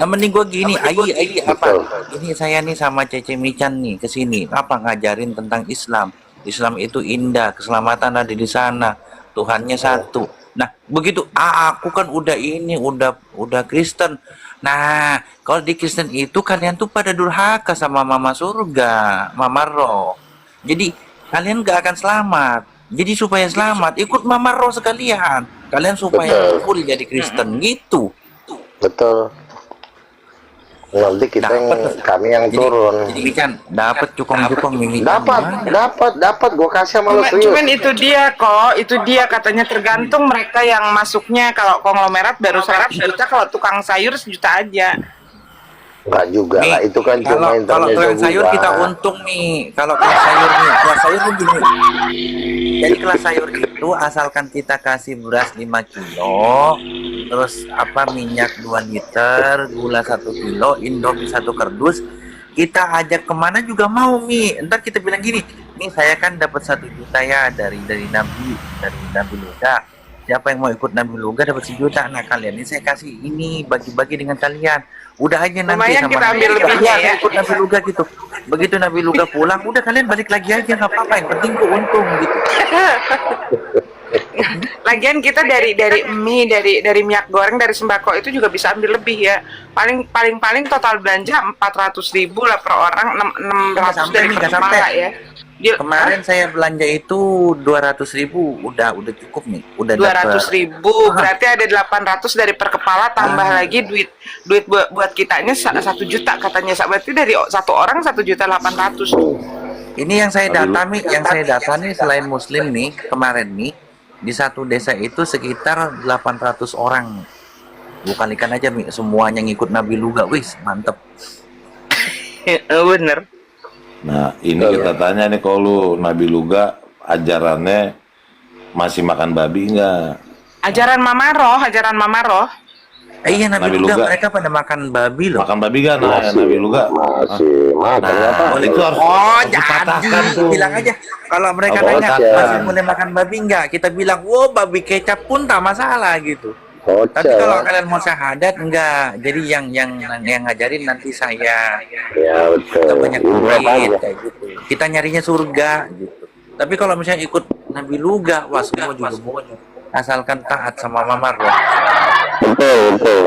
Speaker 7: Nah mending gue gini, Ayi apa? Ini saya nih sama Cece Michan nih kesini, apa ngajarin tentang Islam. Islam itu indah, keselamatan ada di sana, Tuhannya satu. Nah begitu, aku kan udah Kristen. Nah kalau di Kristen itu kalian tuh pada durhaka sama Mama Surga, Mama Roh. Jadi kalian gak akan selamat. Jadi supaya selamat, ikut Mama Roh sekalian. Kalian supaya
Speaker 5: Betul.
Speaker 7: full jadi Kristen gitu.
Speaker 5: Betul. Nanti kami yang turun.
Speaker 7: Jadi kan dapat cukong-cukong ini.
Speaker 5: Dapat gue kasih sama lo serius.
Speaker 2: Cuman itu dia katanya tergantung mereka yang masuknya. Kalau konglomerat baru 100 juta, kalau tukang sayur 1 juta aja.
Speaker 5: Enggak juga
Speaker 7: Mi,
Speaker 5: lah, itu kan
Speaker 7: kalau
Speaker 5: cuma intermezzo
Speaker 7: kelas sayur
Speaker 5: gua.
Speaker 7: kita untung nih. Kalau kelas sayur tuh gini. Jadi kelas sayur itu asalkan kita kasih beras 5 kilo, terus minyak 2 liter, gula 1 kilo, Indomie 1 kardus, kita ajak kemana juga mau, Mi. Ntar kita bilang gini, nih saya kan dapat 1 juta ya dari Nabi Luga. Siapa yang mau ikut Nabi Luga dapat 1 juta. Nah kalian ini saya kasih ini bagi-bagi dengan kalian. Udah aja nanti
Speaker 2: Lumayan
Speaker 7: sama
Speaker 2: kita
Speaker 7: Nabi
Speaker 2: ambil
Speaker 7: Luga,
Speaker 2: lebihnya
Speaker 7: saya
Speaker 2: ya.
Speaker 7: ikut Nabi Luga gitu. Begitu Nabi Luga pulang, udah kalian balik lagi aja nggak apa-apa. Yang penting gue untung gitu.
Speaker 2: Lagian kita dari mie, dari minyak goreng, dari sembako itu juga bisa ambil lebih ya. Paling total belanja 400.000 lah per orang, 600 dari per
Speaker 7: Nggak sampai.
Speaker 2: kepala ya.
Speaker 7: Kemarin saya belanja itu 200.000, udah cukup nih, udah
Speaker 2: 200.000 berarti ada 800 dari per kepala, tambah lagi duit buat kitanya 1 juta katanya, berarti dari satu orang 1.800.000.
Speaker 7: Ini yang saya data nih selain Muslim nih kemarin nih di satu desa itu sekitar 800 orang. Bukan ikan aja Mi, semuanya ngikut Nabi Luga, wis mantep.
Speaker 2: Bener.
Speaker 8: Nah, ini kita tanya nih, kalau lu Nabi Luga ajarannya masih makan babi enggak?
Speaker 2: Ajaran Mama Roh.
Speaker 7: Iya Nabi
Speaker 8: Nabi
Speaker 7: Luga
Speaker 8: Luga.
Speaker 7: mereka pada makan babi loh.
Speaker 8: Makan babi kan? Nah, Nabi Luga.
Speaker 5: Masih makan apa?
Speaker 8: Nah, itu harus dipatahkan tuh.
Speaker 7: Bilang aja kalau mereka
Speaker 8: Oh,
Speaker 7: nanya
Speaker 8: kocak.
Speaker 7: masih boleh makan babi enggak, kita bilang wow babi kecap pun tak masalah gitu.
Speaker 5: Kocak.
Speaker 7: Tapi kalau kalian mau syahadat enggak, jadi yang ngajarin nanti saya
Speaker 5: Ya betul.
Speaker 7: kita banyak
Speaker 5: Umrah
Speaker 7: duit
Speaker 5: aja.
Speaker 7: kayak gitu. Kita nyarinya surga gitu. Tapi kalau misalnya ikut Nabi Luga, wah semua juga boleh. Asalkan taat sama Mama Roh.
Speaker 5: Betul.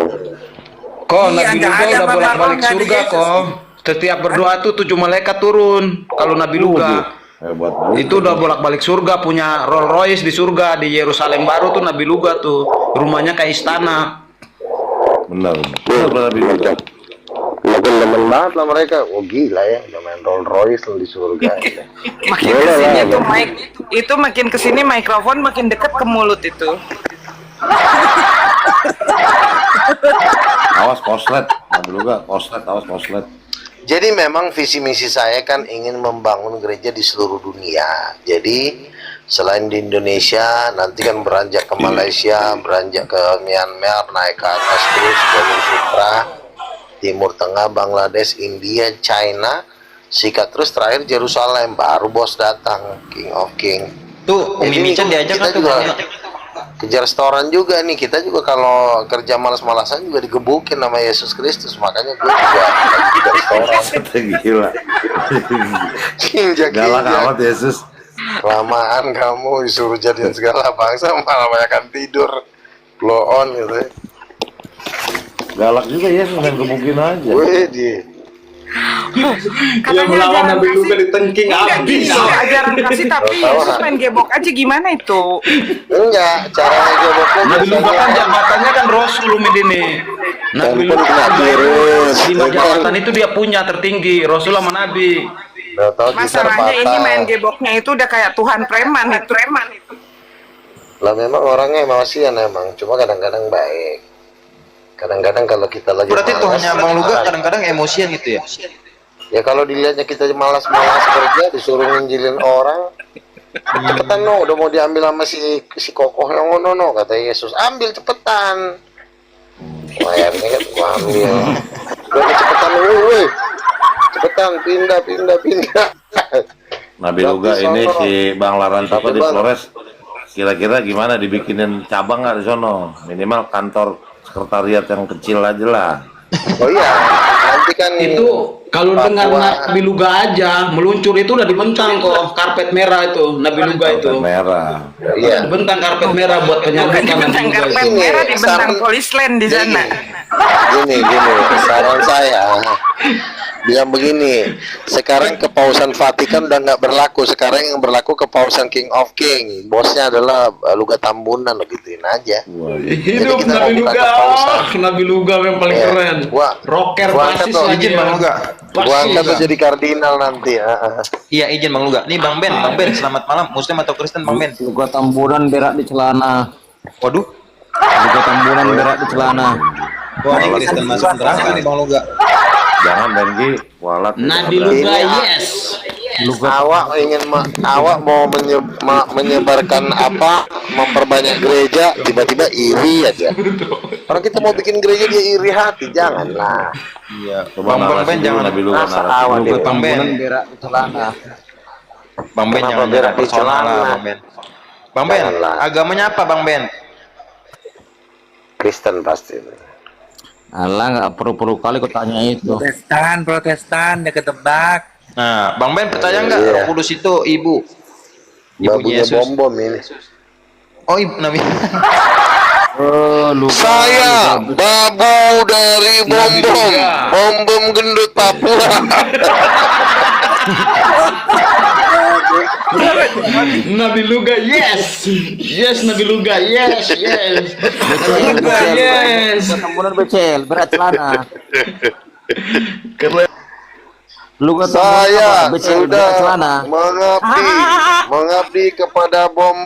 Speaker 3: Kok
Speaker 7: Iya,
Speaker 3: Nabi
Speaker 7: nggak
Speaker 3: Luga
Speaker 7: ada
Speaker 3: udah
Speaker 7: Bapak
Speaker 3: bolak-balik
Speaker 7: Roh, nggak ada
Speaker 3: surga
Speaker 7: Yesus.
Speaker 3: kok. Setiap berdoa tuh 7 malaikat turun. Kalau Nabi Luga
Speaker 8: Hebat.
Speaker 3: itu udah bolak-balik surga, punya Rolls Royce di surga di Yerusalem baru tuh Nabi Luga tuh. Rumahnya kayak istana.
Speaker 8: Benar. Benar Nabi Luga.
Speaker 5: Makin demen banget lah mereka. Oh gila ya, udah main Rolls Royce lo di surga.
Speaker 2: Makin
Speaker 5: Boleh
Speaker 2: kesini
Speaker 5: lah,
Speaker 2: tuh mic itu makin kesini mikrofon makin dekat ke mulut itu.
Speaker 8: Awas koslet. Nabi Luga koslet, awas koslet.
Speaker 5: Jadi memang visi misi saya kan ingin membangun gereja di seluruh dunia. Jadi selain di Indonesia, nanti kan beranjak ke Malaysia, beranjak ke Myanmar, naik ke atas terus jalur Sutra, Timur Tengah, Bangladesh, India, China, sikat terus terakhir Yerusalem, baru bos datang, King of King.
Speaker 1: Tuh, Umi Mican diajak
Speaker 5: kita
Speaker 1: kan tuh.
Speaker 5: juga kerja restoran juga nih, kita juga kalau kerja malas-malasan juga digebukin sama Yesus Kristus, makanya gue juga kerja restoran.
Speaker 8: Gila.
Speaker 5: Kinjak
Speaker 8: Galak amat Yesus.
Speaker 5: kelamaan kamu disuruh jadian segala bangsa malah banyakan tidur, blow on gitu ya.
Speaker 8: Galak juga Yesus, main gebukin aja.
Speaker 5: Wih di
Speaker 2: Katanya
Speaker 3: melawan
Speaker 2: ajaran
Speaker 3: Nabi
Speaker 2: kasih.
Speaker 3: Luga ditengking
Speaker 2: Enggak
Speaker 3: habis.
Speaker 2: gitu, ajaran kasih tapi
Speaker 5: Tahu
Speaker 2: Yesus
Speaker 5: nggak?
Speaker 2: main gebok aja gimana itu?
Speaker 5: enggak caranya geboknya
Speaker 3: Nabi Luga kan jabatannya kan Rasul Umi ini. Nabi
Speaker 5: Handphone
Speaker 3: Luga
Speaker 5: kena
Speaker 3: kan
Speaker 5: virus.
Speaker 3: 5 jabatan itu dia punya tertinggi, Rasul sama Nabi.
Speaker 5: udah tahu gitar
Speaker 2: Masalahnya ini main
Speaker 5: patah.
Speaker 2: geboknya itu udah kayak Tuhan preman itu.
Speaker 5: Lah memang orangnya emosian emang, cuma kadang-kadang baik. Kadang-kadang kalau kita lagi
Speaker 1: Berarti
Speaker 5: malas,
Speaker 1: Tuhannya Bang Luga kadang-kadang emosian gitu ya?
Speaker 5: ya kalau dilihatnya kita malas-malas kerja disuruh nginjilin orang, cepetan no, udah mau diambil sama si kokoh yang no, kata Yesus, ambil cepetan. Akhirnya kan gua ambil. Udah cepetan woi. Cepetan pindah.
Speaker 8: Nabi Luga ini si Bang Larantuka
Speaker 5: Tapi
Speaker 8: di
Speaker 5: Bang,
Speaker 8: Flores. Kira-kira gimana dibikinin cabang nggak di sono? Minimal kantor sekretariat yang kecil aja lah.
Speaker 5: oh iya, nanti kan
Speaker 3: Itu kalau
Speaker 5: Papua.
Speaker 3: dengar Nabi Luga aja meluncur itu udah dibentang kok karpet merah itu Nabi Luga itu.
Speaker 8: Karpet merah.
Speaker 5: Iya.
Speaker 3: Dibentang karpet merah buat
Speaker 2: Bukan
Speaker 3: penyambutan Nabi
Speaker 2: dibentang
Speaker 3: Luga
Speaker 2: karpet
Speaker 3: itu.
Speaker 2: merah, dibentang
Speaker 5: Saran-
Speaker 2: polisland di sana.
Speaker 5: Gini, saran saya bilang begini, sekarang kepausan Vatikan udah nggak berlaku, sekarang yang berlaku kepausan King of King, bosnya adalah Luga Tambunan, lo gituin aja.
Speaker 3: Hidup
Speaker 5: Jadi kita
Speaker 3: Nabi
Speaker 5: mau buka
Speaker 3: Luga,
Speaker 5: kepausan.
Speaker 3: Nabi Luga yang paling
Speaker 5: Iya.
Speaker 3: keren. Rocker
Speaker 5: Gua angkat
Speaker 3: basis
Speaker 5: tuh,
Speaker 3: lagi
Speaker 1: izin
Speaker 3: ya.
Speaker 1: Bang Luga.
Speaker 5: Gua angkat tuh
Speaker 3: Basis.
Speaker 5: jadi kardinal nanti.
Speaker 1: Iya, izin Bang Luga. Nih Bang Ben, selamat malam. Muslim atau Kristen Bang Ben?
Speaker 9: Luka tamburan berak di celana.
Speaker 1: Waduh.
Speaker 9: Luka tamburan berak di celana.
Speaker 1: Wah, ini Kristen masuk neraka nih Bang Luga.
Speaker 8: Jangan Bengi, walat.
Speaker 1: Nabi
Speaker 8: Nabrak.
Speaker 1: Luga,
Speaker 5: Ini,
Speaker 1: yes.
Speaker 5: awak mau menyebarkan apa, memperbanyak gereja, tiba-tiba iri aja. Orang kita mau bikin gereja dia iri hati, janganlah.
Speaker 8: Iya,
Speaker 1: Bang Ben jangan
Speaker 8: Nabi Luga
Speaker 5: Masa
Speaker 8: narasi.
Speaker 5: awak dia
Speaker 1: Bang Ben,
Speaker 4: berak di celana.
Speaker 1: Bang Ben
Speaker 5: Kenapa
Speaker 1: jangan
Speaker 5: berak
Speaker 1: nyerang
Speaker 5: di
Speaker 1: personal
Speaker 5: celana?
Speaker 1: lah, Bang Ben. Bang Ben,
Speaker 5: Janganlah.
Speaker 1: agamanya apa Bang Ben?
Speaker 5: Kristen pasti.
Speaker 9: Alah, nggak perlu-perlu kali kau tanya itu.
Speaker 7: Protestan, dia ketebak.
Speaker 1: Nah, Bang Ben percaya nggak
Speaker 5: Iya.
Speaker 1: Roh Kudus itu ibu?
Speaker 5: Babunya
Speaker 1: Yesus.
Speaker 5: bom ini.
Speaker 1: Oh, ibu Nabi.
Speaker 5: Saya babu dari bom gendut Papua.
Speaker 1: Nabi Luga, yes. Yes, Nabi Luga, yes, yes.
Speaker 9: Becel, becel,
Speaker 1: yes.
Speaker 9: ketemuan becel, berat celana. Lu kata
Speaker 5: Saya
Speaker 9: becel, berat celana.
Speaker 5: sudah mengabdi kepada bom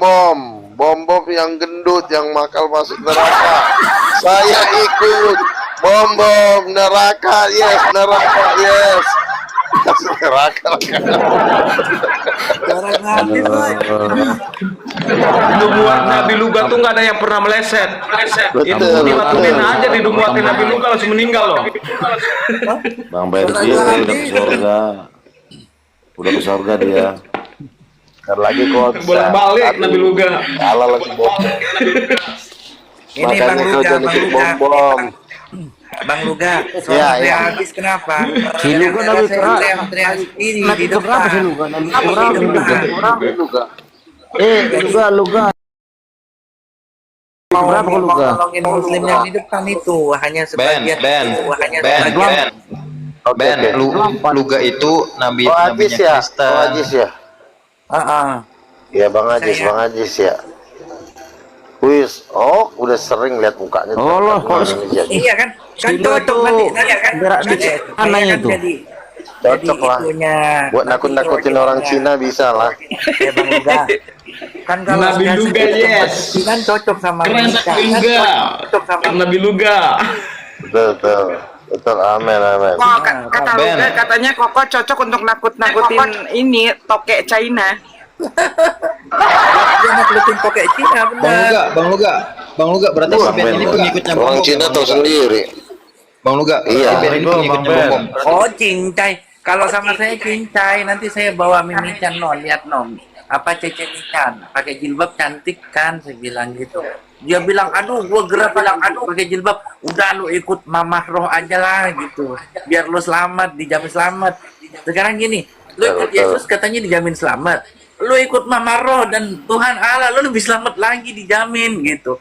Speaker 5: yang gendut yang makal masuk neraka. Saya ikut bom neraka, yes, masuk neraka.
Speaker 3: Nubuat Nabi Luga tuh nggak ada yang pernah meleset. Itu dilakuin aja di nubuatin Nabi Luga langsung meninggal loh.
Speaker 8: Bang Bengi udah ke surga. Udah ke surga dia.
Speaker 5: Ntar lagi konser.
Speaker 3: Bolak-balik Nabi Luga.
Speaker 5: Allah lagi bom.
Speaker 7: Ini Bang
Speaker 5: Makanya kau
Speaker 7: Luga,
Speaker 5: jangan
Speaker 7: Bang
Speaker 5: ikut
Speaker 7: Luga.
Speaker 5: bom.
Speaker 7: Bang Luga,
Speaker 5: Ya,
Speaker 7: suara saya
Speaker 5: ya.
Speaker 7: habis kenapa?
Speaker 9: Si Luga Nabi Luga.
Speaker 7: teriak sendiri
Speaker 9: Nabi
Speaker 7: di
Speaker 9: berapa sih
Speaker 7: depan.
Speaker 9: Luga? Nabi Luga. Luga.
Speaker 7: Mau
Speaker 9: Berapa kau Luga?
Speaker 7: ngomongin muslim yang di depan itu hanya
Speaker 1: Ben,
Speaker 7: sebagian.
Speaker 1: Ben,
Speaker 7: itu, hanya
Speaker 1: Ben,
Speaker 7: sebagian.
Speaker 1: Ben. Ben, Luga itu nabi
Speaker 5: Oh Ajis
Speaker 1: nabinya
Speaker 5: ya,
Speaker 1: Kristen.
Speaker 5: oh Ajis ya. Ya Bang Ajis,
Speaker 7: Saya-
Speaker 5: Bang Ajis ya. Wis, oh udah sering lihat mukanya.
Speaker 9: Oh, loh, kok
Speaker 5: Indonesia.
Speaker 7: Iya kan? Kan
Speaker 9: Silo
Speaker 7: cocok
Speaker 9: tuh
Speaker 7: nanti ya kan?
Speaker 9: berak di
Speaker 7: Saya
Speaker 9: anaknya
Speaker 7: kan
Speaker 9: tuh.
Speaker 5: Cocok lah. Buat nakut-nakutin orang Cina bisa lah.
Speaker 7: Ya Bang Luga. Kan kalau
Speaker 3: Nabi
Speaker 7: sudah
Speaker 3: Luga,
Speaker 7: segitu,
Speaker 3: yes.
Speaker 7: kan cocok sama
Speaker 3: Keren
Speaker 7: Indonesia.
Speaker 3: Nabi
Speaker 7: Kan
Speaker 3: Luga.
Speaker 7: cocok sama
Speaker 3: Nabi Luga.
Speaker 5: Betul. Amin.
Speaker 2: Oh, kata
Speaker 1: Ben.
Speaker 2: Luga katanya Koko cocok untuk nakut-nakutin ini tokek China.
Speaker 7: dia naklukin pakai Cina benar.
Speaker 1: Bang Luga, berarti si Ben ini pengikutnya Bom
Speaker 5: Orang
Speaker 1: Bom,
Speaker 5: Cina
Speaker 1: Bang
Speaker 5: tahu
Speaker 1: Luga.
Speaker 5: sendiri.
Speaker 1: Bang Luga,
Speaker 5: Iya.
Speaker 1: si Ben ini pengikutnya Bom Bom.
Speaker 7: Oh cincai. Kalau sama saya cincai, nanti saya bawa Mimi-chan no, lihat no. Apa Cece Michan, pakai jilbab cantik kan, saya bilang gitu. Dia bilang, aduh, gua gerak bilang, aduh, pakai jilbab. Udah lu ikut mamah roh aja lah gitu. Biar lu selamat, dijamin selamat. Sekarang gini, lu ikut Yesus katanya dijamin selamat. Lu ikut mamah roh dan Tuhan Allah, lu lebih selamat lagi dijamin gitu.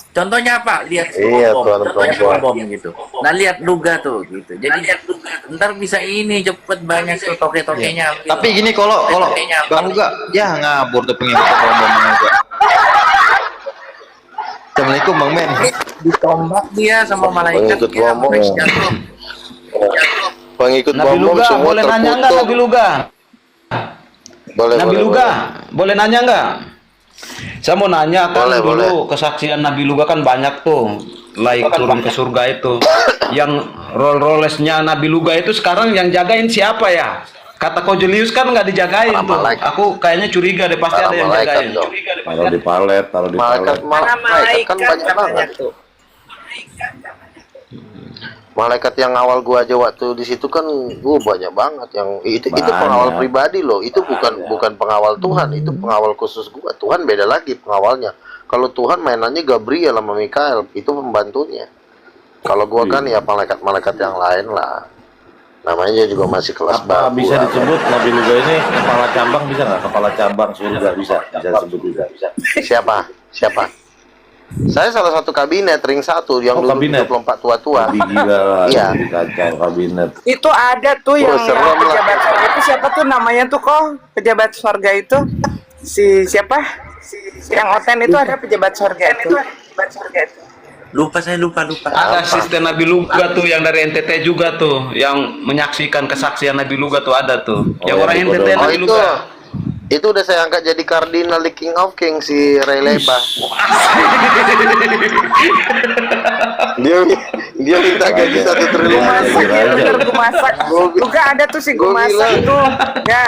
Speaker 7: Contohnya apa? Lihat
Speaker 5: Iya,
Speaker 7: bom.
Speaker 5: Tuhan
Speaker 7: Contohnya
Speaker 5: perempuan.
Speaker 7: bom gitu. Nah lihat Luga tuh gitu. Jadi ntar bisa ini cepet banyak tuh toke-tokenya.
Speaker 1: Tapi gini kalau Bang Luga, ya ngabur tuh pengikutnya Bom Bom Bang Luga. Assalamualaikum Bang Ben.
Speaker 7: Ditombak dia sama malaikat.
Speaker 5: Pengikut
Speaker 7: dia
Speaker 5: bom.
Speaker 7: sampai jatuh.
Speaker 5: Pengikut
Speaker 9: Nabi
Speaker 5: bom
Speaker 9: Luga,
Speaker 5: semua
Speaker 9: boleh nanya nggak
Speaker 5: terkutuk.
Speaker 9: Nabi Luga?
Speaker 5: Boleh.
Speaker 9: Boleh nanya nggak? Saya mau nanya kan
Speaker 5: Boleh,
Speaker 9: dulu kesaksian Nabi Luga kan banyak tuh, like turun ke surga itu. Yang Rolls-Royce-nya Nabi Luga itu sekarang yang jagain siapa ya? Kata Kojelius kan nggak dijagain
Speaker 5: Para
Speaker 9: tuh.
Speaker 5: malaikat.
Speaker 9: Aku kayaknya curiga deh, pasti
Speaker 5: Para
Speaker 9: ada yang
Speaker 5: malaikat
Speaker 9: jagain.
Speaker 5: dong.
Speaker 8: Taruh di palet.
Speaker 5: Malaikat kan banyak banget. Malaikat yang awal gua aja waktu di situ kan gua banyak banget yang itu pengawal pribadi loh. Itu bukan pengawal Tuhan, itu pengawal khusus gua. Tuhan beda lagi pengawalnya. Kalau Tuhan mainannya Gabriel sama Mikael, itu pembantunya. Kalau gua kan ya malaikat yang lain lah. Namanya juga masih kelas
Speaker 8: Apa
Speaker 5: bawah.
Speaker 8: bisa disebut Nabi Luga ini kepala cabang, bisa nggak? Kepala cabang surga bisa disebut juga.
Speaker 5: Siapa? Saya salah satu kabinet ring 1 yang
Speaker 8: Oh,
Speaker 5: dulu
Speaker 8: kabinet.
Speaker 5: 24 tua-tua.
Speaker 8: Lebih gila lah,
Speaker 5: Iya.
Speaker 8: lebih kacau kabinet.
Speaker 2: Itu ada tuh yang
Speaker 5: serem lah.
Speaker 2: pejabat sorga itu siapa tuh namanya tuh kok pejabat sorga itu siapa? Yang Oten itu ada pejabat sorga itu.
Speaker 7: Lupa saya lupa.
Speaker 9: Ada asisten Nabi Luga tuh yang dari NTT juga tuh, yang menyaksikan kesaksian Nabi Luga tuh ada tuh.
Speaker 8: Oh,
Speaker 9: Yang
Speaker 8: yang
Speaker 9: orang
Speaker 8: di
Speaker 9: NTT
Speaker 8: Kodok.
Speaker 9: Nabi
Speaker 5: itu
Speaker 9: Luga.
Speaker 5: itu udah saya angkat jadi kardinal di King of King si Ray Leba. dia minta gaji 1 triliun.
Speaker 2: Gua masak ya, bener gua masak. Juga ada tuh sih gua masak tuh. Ya,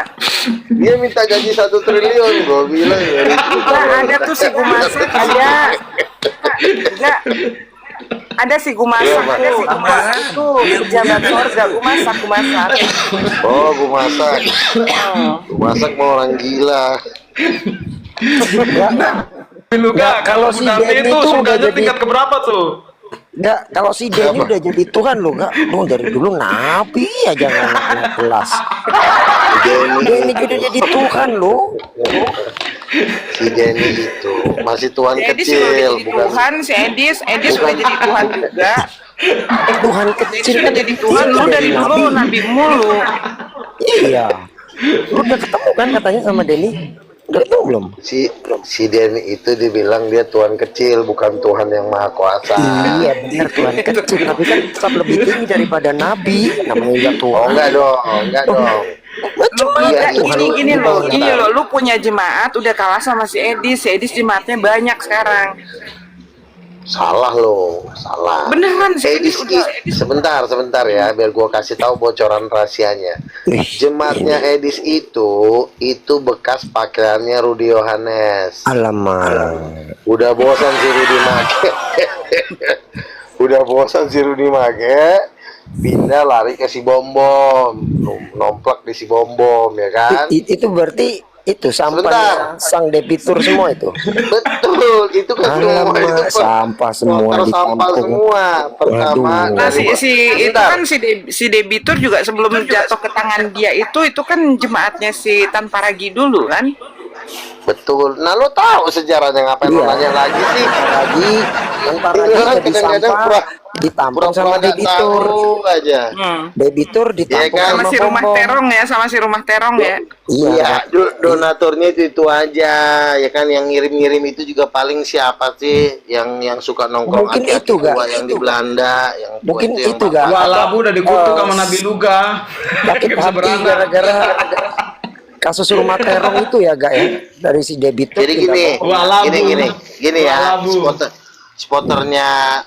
Speaker 5: Dia minta gaji 1 triliun. Gue bilang ya.
Speaker 2: juga ada tuh sih gua masak, juga ada sih gua masak, ada sih gua masak itu pejabat sorga, gua masak.
Speaker 5: Oh, gue masak. Gue masak mau orang gila.
Speaker 3: Luga, kalau
Speaker 10: si
Speaker 3: Nabi
Speaker 10: Denny
Speaker 3: itu
Speaker 10: tuh udah
Speaker 3: surganya
Speaker 10: jadi-
Speaker 3: tingkat keberapa tuh?
Speaker 10: Enggak, kalau si Denny udah jadi Tuhan lo, enggak. Lu dari dulu nabi aja nggak kelas. Denny udah jadi Tuhan lo.
Speaker 5: Si Denny itu masih tuan
Speaker 2: Si Edis udah
Speaker 5: kecil,
Speaker 2: jadi
Speaker 5: bukan.
Speaker 2: Tuhan, si Edis udah jadi Tuhan juga.
Speaker 10: Tuhan kecil
Speaker 2: Edis udah jadi Tuhan, lu dari dulu nabi mulu.
Speaker 10: Iya. Lu udah ketemu kan katanya sama Denny? Udah ketemu belum?
Speaker 5: Si Denny itu dibilang dia tuan kecil, bukan Tuhan yang maha kuasa.
Speaker 10: Iya benar Tuhan kecil, tapi kan tetap lebih tinggi daripada nabi. Namanya juga Tuhan.
Speaker 5: Oh enggak dong.
Speaker 10: Macam
Speaker 2: Lu
Speaker 10: mana
Speaker 2: enggak,
Speaker 10: Tuhan?
Speaker 2: gini loh, lu punya jemaat udah kalah sama si Edis jemaatnya banyak sekarang.
Speaker 5: Salah lo, salah.
Speaker 2: Beneran si Edis udah.
Speaker 5: Sebentar ya, biar gua kasih tahu bocoran rahasianya. Jemaatnya Edis itu bekas pakaiannya Rudi Yohanes.
Speaker 10: Alamak.
Speaker 5: Udah bosan si Rudi make. Pindah lari ke si Bom Bom, nomplak di si Bom Bom, ya kan?
Speaker 10: Itu berarti itu
Speaker 5: Sebentar.
Speaker 10: sampahnya sang debitur semua itu.
Speaker 5: Betul, itu kan semua
Speaker 10: Alamak,
Speaker 5: itu
Speaker 10: sampah semua
Speaker 5: motor sampah
Speaker 10: ditampung.
Speaker 5: semua. Pertama
Speaker 10: Waduh.
Speaker 2: Nah,
Speaker 5: dari
Speaker 2: itu kan si debitur juga sebelum jatuh ke tangan dia itu kan jemaatnya si Tan Paragi dulu kan.
Speaker 5: betul. Nah, lo tahu sejarahnya, ngapain lo
Speaker 10: Iya.
Speaker 5: nanya lagi sih?
Speaker 10: Lagi yang
Speaker 5: Ini
Speaker 10: parah
Speaker 5: orang
Speaker 10: jadi
Speaker 5: kadang-kadang
Speaker 10: sampah ditampung sama
Speaker 5: pura-pura nggak
Speaker 10: debitur.
Speaker 5: tahu aja.
Speaker 10: Debitur ditampung
Speaker 5: kan?
Speaker 2: Sama
Speaker 10: sama
Speaker 2: si rumah
Speaker 10: pom-pom.
Speaker 2: terong ya, sama si rumah terong ya.
Speaker 10: Iya.
Speaker 5: Donaturnya itu aja, ya kan, yang ngirim-ngirim itu juga paling siapa sih yang suka nongkrong
Speaker 10: Mungkin
Speaker 5: aki-aki
Speaker 10: itu, Ga.
Speaker 5: tua yang di Belanda, yang tua
Speaker 10: Mungkin
Speaker 5: yang
Speaker 10: itu, Ga.
Speaker 5: bapak.
Speaker 9: Wah, labu udah dikutuk sama Nabi Luga.
Speaker 10: Sakit
Speaker 9: Nggak bisa
Speaker 10: hati
Speaker 9: beranak.
Speaker 10: gara-gara kasus rumah terong itu ya gak ya, dari si debitur.
Speaker 5: Jadi gini,
Speaker 9: Wah, labu.
Speaker 5: gini
Speaker 9: Wah,
Speaker 5: ya,
Speaker 9: labu.
Speaker 5: sporternya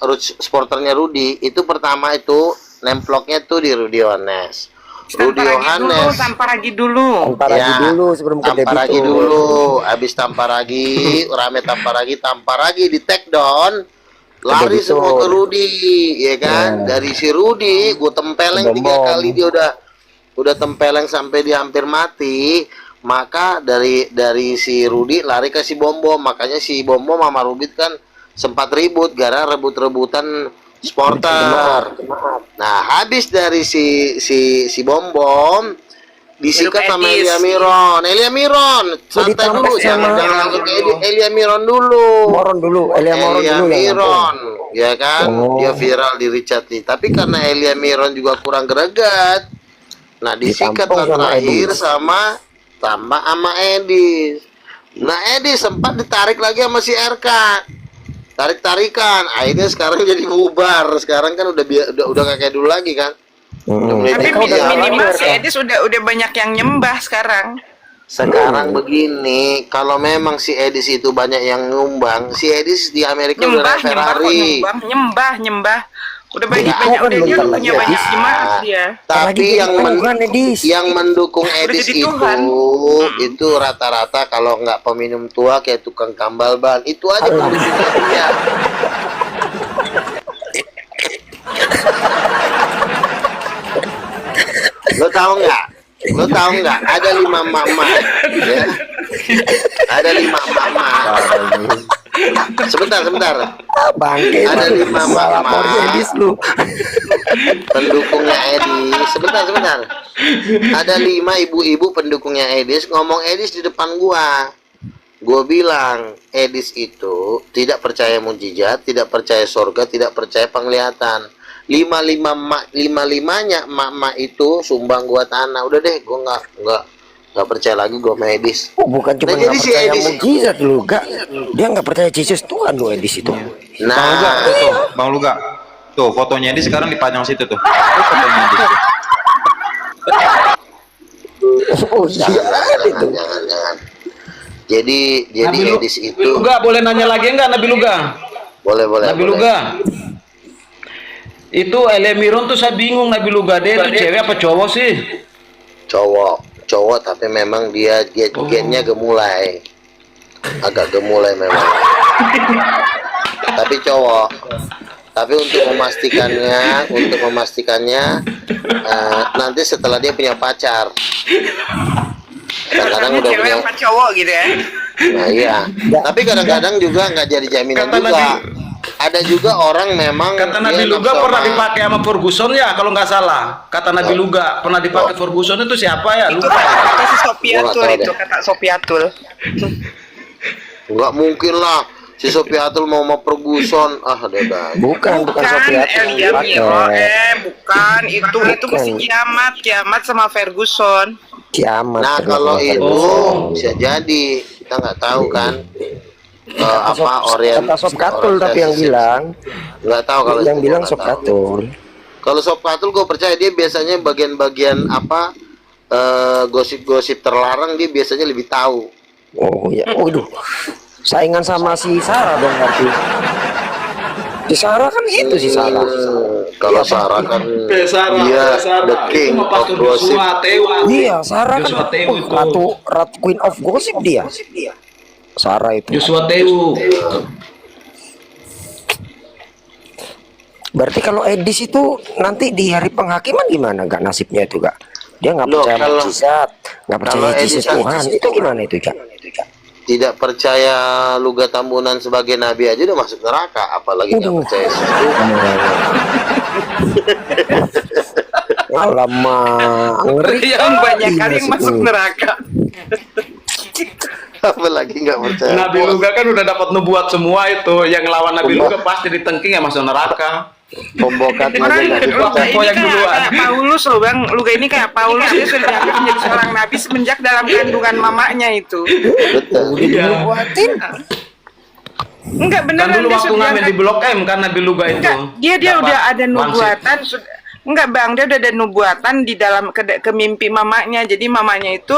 Speaker 5: Rudi itu pertama itu nemploknya tuh di Rudi Yohanes. Rudi Yohanes
Speaker 2: Tanpa Ragi dulu.
Speaker 10: Tanpa lagi
Speaker 5: Ya,
Speaker 10: dulu sebelum ke
Speaker 5: Tamparagi
Speaker 10: debitur.
Speaker 5: dulu, habis Tamparagi, rame Tamparagi di take down, lari
Speaker 10: Debitur.
Speaker 5: semua ke Rudi, ya kan? Dari si Rudi, gue tempeleng 3 kali, dia udah tempeleng sampai dia hampir mati. Maka dari si Rudi lari ke si Bom Bom, makanya si Bom Bom sama Rudi kan sempat ribut gara rebut-rebutan supporter. Nah, habis dari si Bom Bom disikat
Speaker 2: Hidup
Speaker 5: sama
Speaker 2: Edis.
Speaker 5: Elia Miron, santai
Speaker 10: ditampek
Speaker 5: dulu,
Speaker 10: sama-
Speaker 5: jangan langsung ke Elia Miron dulu.
Speaker 10: Moron dulu, Elia Moron dulu ya.
Speaker 5: Miron, ya kan?
Speaker 10: Oh.
Speaker 5: Dia viral di Richard Lee. Tapi karena Elia Miron juga kurang greget, nah disikat
Speaker 10: Ditampung sama
Speaker 5: terakhir
Speaker 10: Edis.
Speaker 5: sama Edis. Nah, Edis sempat ditarik lagi sama si RK. Tarik-tarikan, akhirnya sekarang jadi bubar. Sekarang kan udah nggak kayak dulu lagi kan? Udah mulai
Speaker 2: Tapi
Speaker 5: dibiar.
Speaker 2: minimal si Edis udah banyak yang nyembah sekarang.
Speaker 5: Sekarang begini, kalau memang si Edis itu banyak yang nyumbang, si Edis di Amerika udah naik Ferrari.
Speaker 2: Nyembah. Udah banyak
Speaker 10: Jadi kau kan
Speaker 2: udah dia
Speaker 10: bentar
Speaker 2: punya
Speaker 10: lagi,
Speaker 2: banyak
Speaker 10: Edis.
Speaker 2: jemaat dia.
Speaker 5: Tapi yang mendukung Edis
Speaker 2: jadi
Speaker 5: itu
Speaker 2: Tuhan.
Speaker 5: itu rata-rata kalau nggak peminum tua kayak tukang tambal ban, itu aja pendukungnya dia. Lo tahu nggak? Ada 5 mama, ya. Ada 5 mama. Sebentar.
Speaker 10: Bangke.
Speaker 5: Ada 5 mama.
Speaker 10: Lapornya Edis lu.
Speaker 5: Pendukungnya Edis. Sebentar. Ada 5 ibu-ibu pendukungnya Edis ngomong Edis di depan gua. Gua bilang Edis itu tidak percaya mujizat, tidak percaya surga, tidak percaya penglihatan. 5-5-nya emak-emak itu sumbang gua tanah. Udah deh, gua nggak percaya lagi gua sama Edis.
Speaker 10: Oh, bukan cuma
Speaker 5: Nah,
Speaker 10: nggak
Speaker 5: jadi si
Speaker 10: percaya
Speaker 5: Edis-
Speaker 10: mujizat lu, gak. Dia nggak percaya Yesus Tuhan lu Edis itu.
Speaker 1: Bang Luga,
Speaker 5: Nah,
Speaker 1: tuh, Bang Luga. Tuh, fotonya dia sekarang dipajang situ tuh. Tuh fotonya Edis tuh.
Speaker 10: Oh iya itu.
Speaker 5: jangan. Jadi Edis itu
Speaker 9: Nabi Luga boleh nanya lagi enggak Nabi Luga?
Speaker 5: boleh.
Speaker 9: Nabi Luga. Itu Elemiron tuh saya bingung Nabi Luga dia itu cewek apa cowok sih?
Speaker 5: Cowok tapi memang dia gennya gemulai, agak gemulai memang. Tapi cowok. Tapi untuk memastikannya nanti setelah dia punya pacar. Kadang-kadang udah
Speaker 2: cewek
Speaker 5: punya
Speaker 2: apa cowok gitu ya.
Speaker 5: Nah iya. Tapi kadang-kadang juga nggak jadi jaminan
Speaker 9: Kata
Speaker 5: juga. Ada juga orang memang
Speaker 9: Kata
Speaker 5: dia
Speaker 9: Nabi Luga
Speaker 5: nafsu
Speaker 9: pernah
Speaker 5: sama-
Speaker 9: dipakai sama Ferguson ya kalau nggak salah. Kata Nabi Luga pernah dipakai Ferguson itu siapa ya?
Speaker 2: Itu
Speaker 9: Lupa.
Speaker 2: kata si Sopiatul
Speaker 5: Gua nggak tahu
Speaker 2: itu, kata Sopiatul.
Speaker 5: Nggak mungkin lah si Sopiatul mau sama Ferguson. Dadah.
Speaker 10: Bukan Sofiatul
Speaker 2: Elia Miro, bukan itu
Speaker 10: Bukan.
Speaker 2: mesti kiamat sama Ferguson.
Speaker 10: Kiamat.
Speaker 5: Nah kalau
Speaker 10: ternyata.
Speaker 5: itu bisa jadi kita nggak tahu kan
Speaker 10: Kata Sob Katul tapi yang bilang,
Speaker 5: nggak tahu kalau
Speaker 10: yang
Speaker 5: itu
Speaker 10: bilang
Speaker 5: gua
Speaker 10: Sob
Speaker 5: nggak tahu.
Speaker 10: Katul.
Speaker 5: Kalau Sob Katul gue percaya dia biasanya bagian-bagian gosip-gosip terlarang dia biasanya lebih tahu.
Speaker 10: Oh ya, waduh, saingan sama si Sarah dong berarti. Si Sarah kan itu si Sarah.
Speaker 5: Kalau Sarah kan dia the king of gossip.
Speaker 10: Iya, Sarah kan
Speaker 9: Joshua Tewu itu.
Speaker 10: ratu queen of gossip dia. Sarah itu.
Speaker 9: Joshua Tewu.
Speaker 10: Berarti kalau Edis itu nanti di hari penghakiman gimana gak nasibnya itu gak? Dia nggak
Speaker 5: Loh,
Speaker 10: percaya
Speaker 5: kalau-
Speaker 10: mukjizat, nggak percaya
Speaker 5: kalau
Speaker 10: Yesus
Speaker 5: Edis-
Speaker 10: Tuhan. Itu gimana itu Cak?
Speaker 5: Tidak percaya Luga Tambunan sebagai nabi aja udah masuk neraka, apalagi nggak
Speaker 10: Waduh.
Speaker 5: percaya Yesus Tuhan.
Speaker 10: Alamak, ngeri.
Speaker 2: Yang banyak
Speaker 10: Iya,
Speaker 2: kali
Speaker 10: sih.
Speaker 2: masuk neraka.
Speaker 5: Apalagi nggak percaya.
Speaker 9: Nabi Luga kan udah dapat nubuat semua itu. Yang lawan Nabi Luga pasti ditengking ya masuk neraka.
Speaker 5: Pembokat
Speaker 2: Orang
Speaker 5: nabi nggak
Speaker 2: Luga
Speaker 5: dipercaya.
Speaker 2: ini
Speaker 9: yang duluan.
Speaker 2: kayak Paulus loh bang. Luga ini kayak Paulus, dia sudah dianggap menjadi seorang nabi semenjak dalam kandungan mamanya itu.
Speaker 5: Betul.
Speaker 9: Iya.
Speaker 10: Buatin.
Speaker 2: Enggak
Speaker 9: Kan
Speaker 2: beneran
Speaker 9: dulu
Speaker 2: dia
Speaker 9: waktu
Speaker 2: sudah
Speaker 9: ngamen di Blok M kan Nabi Luga itu.
Speaker 2: Enggak, dia
Speaker 9: Dapat
Speaker 2: udah ada
Speaker 9: wangsit.
Speaker 2: nubuatan enggak bang, dia udah ada nubuatan di dalam ke mimpi mamanya. Jadi mamanya itu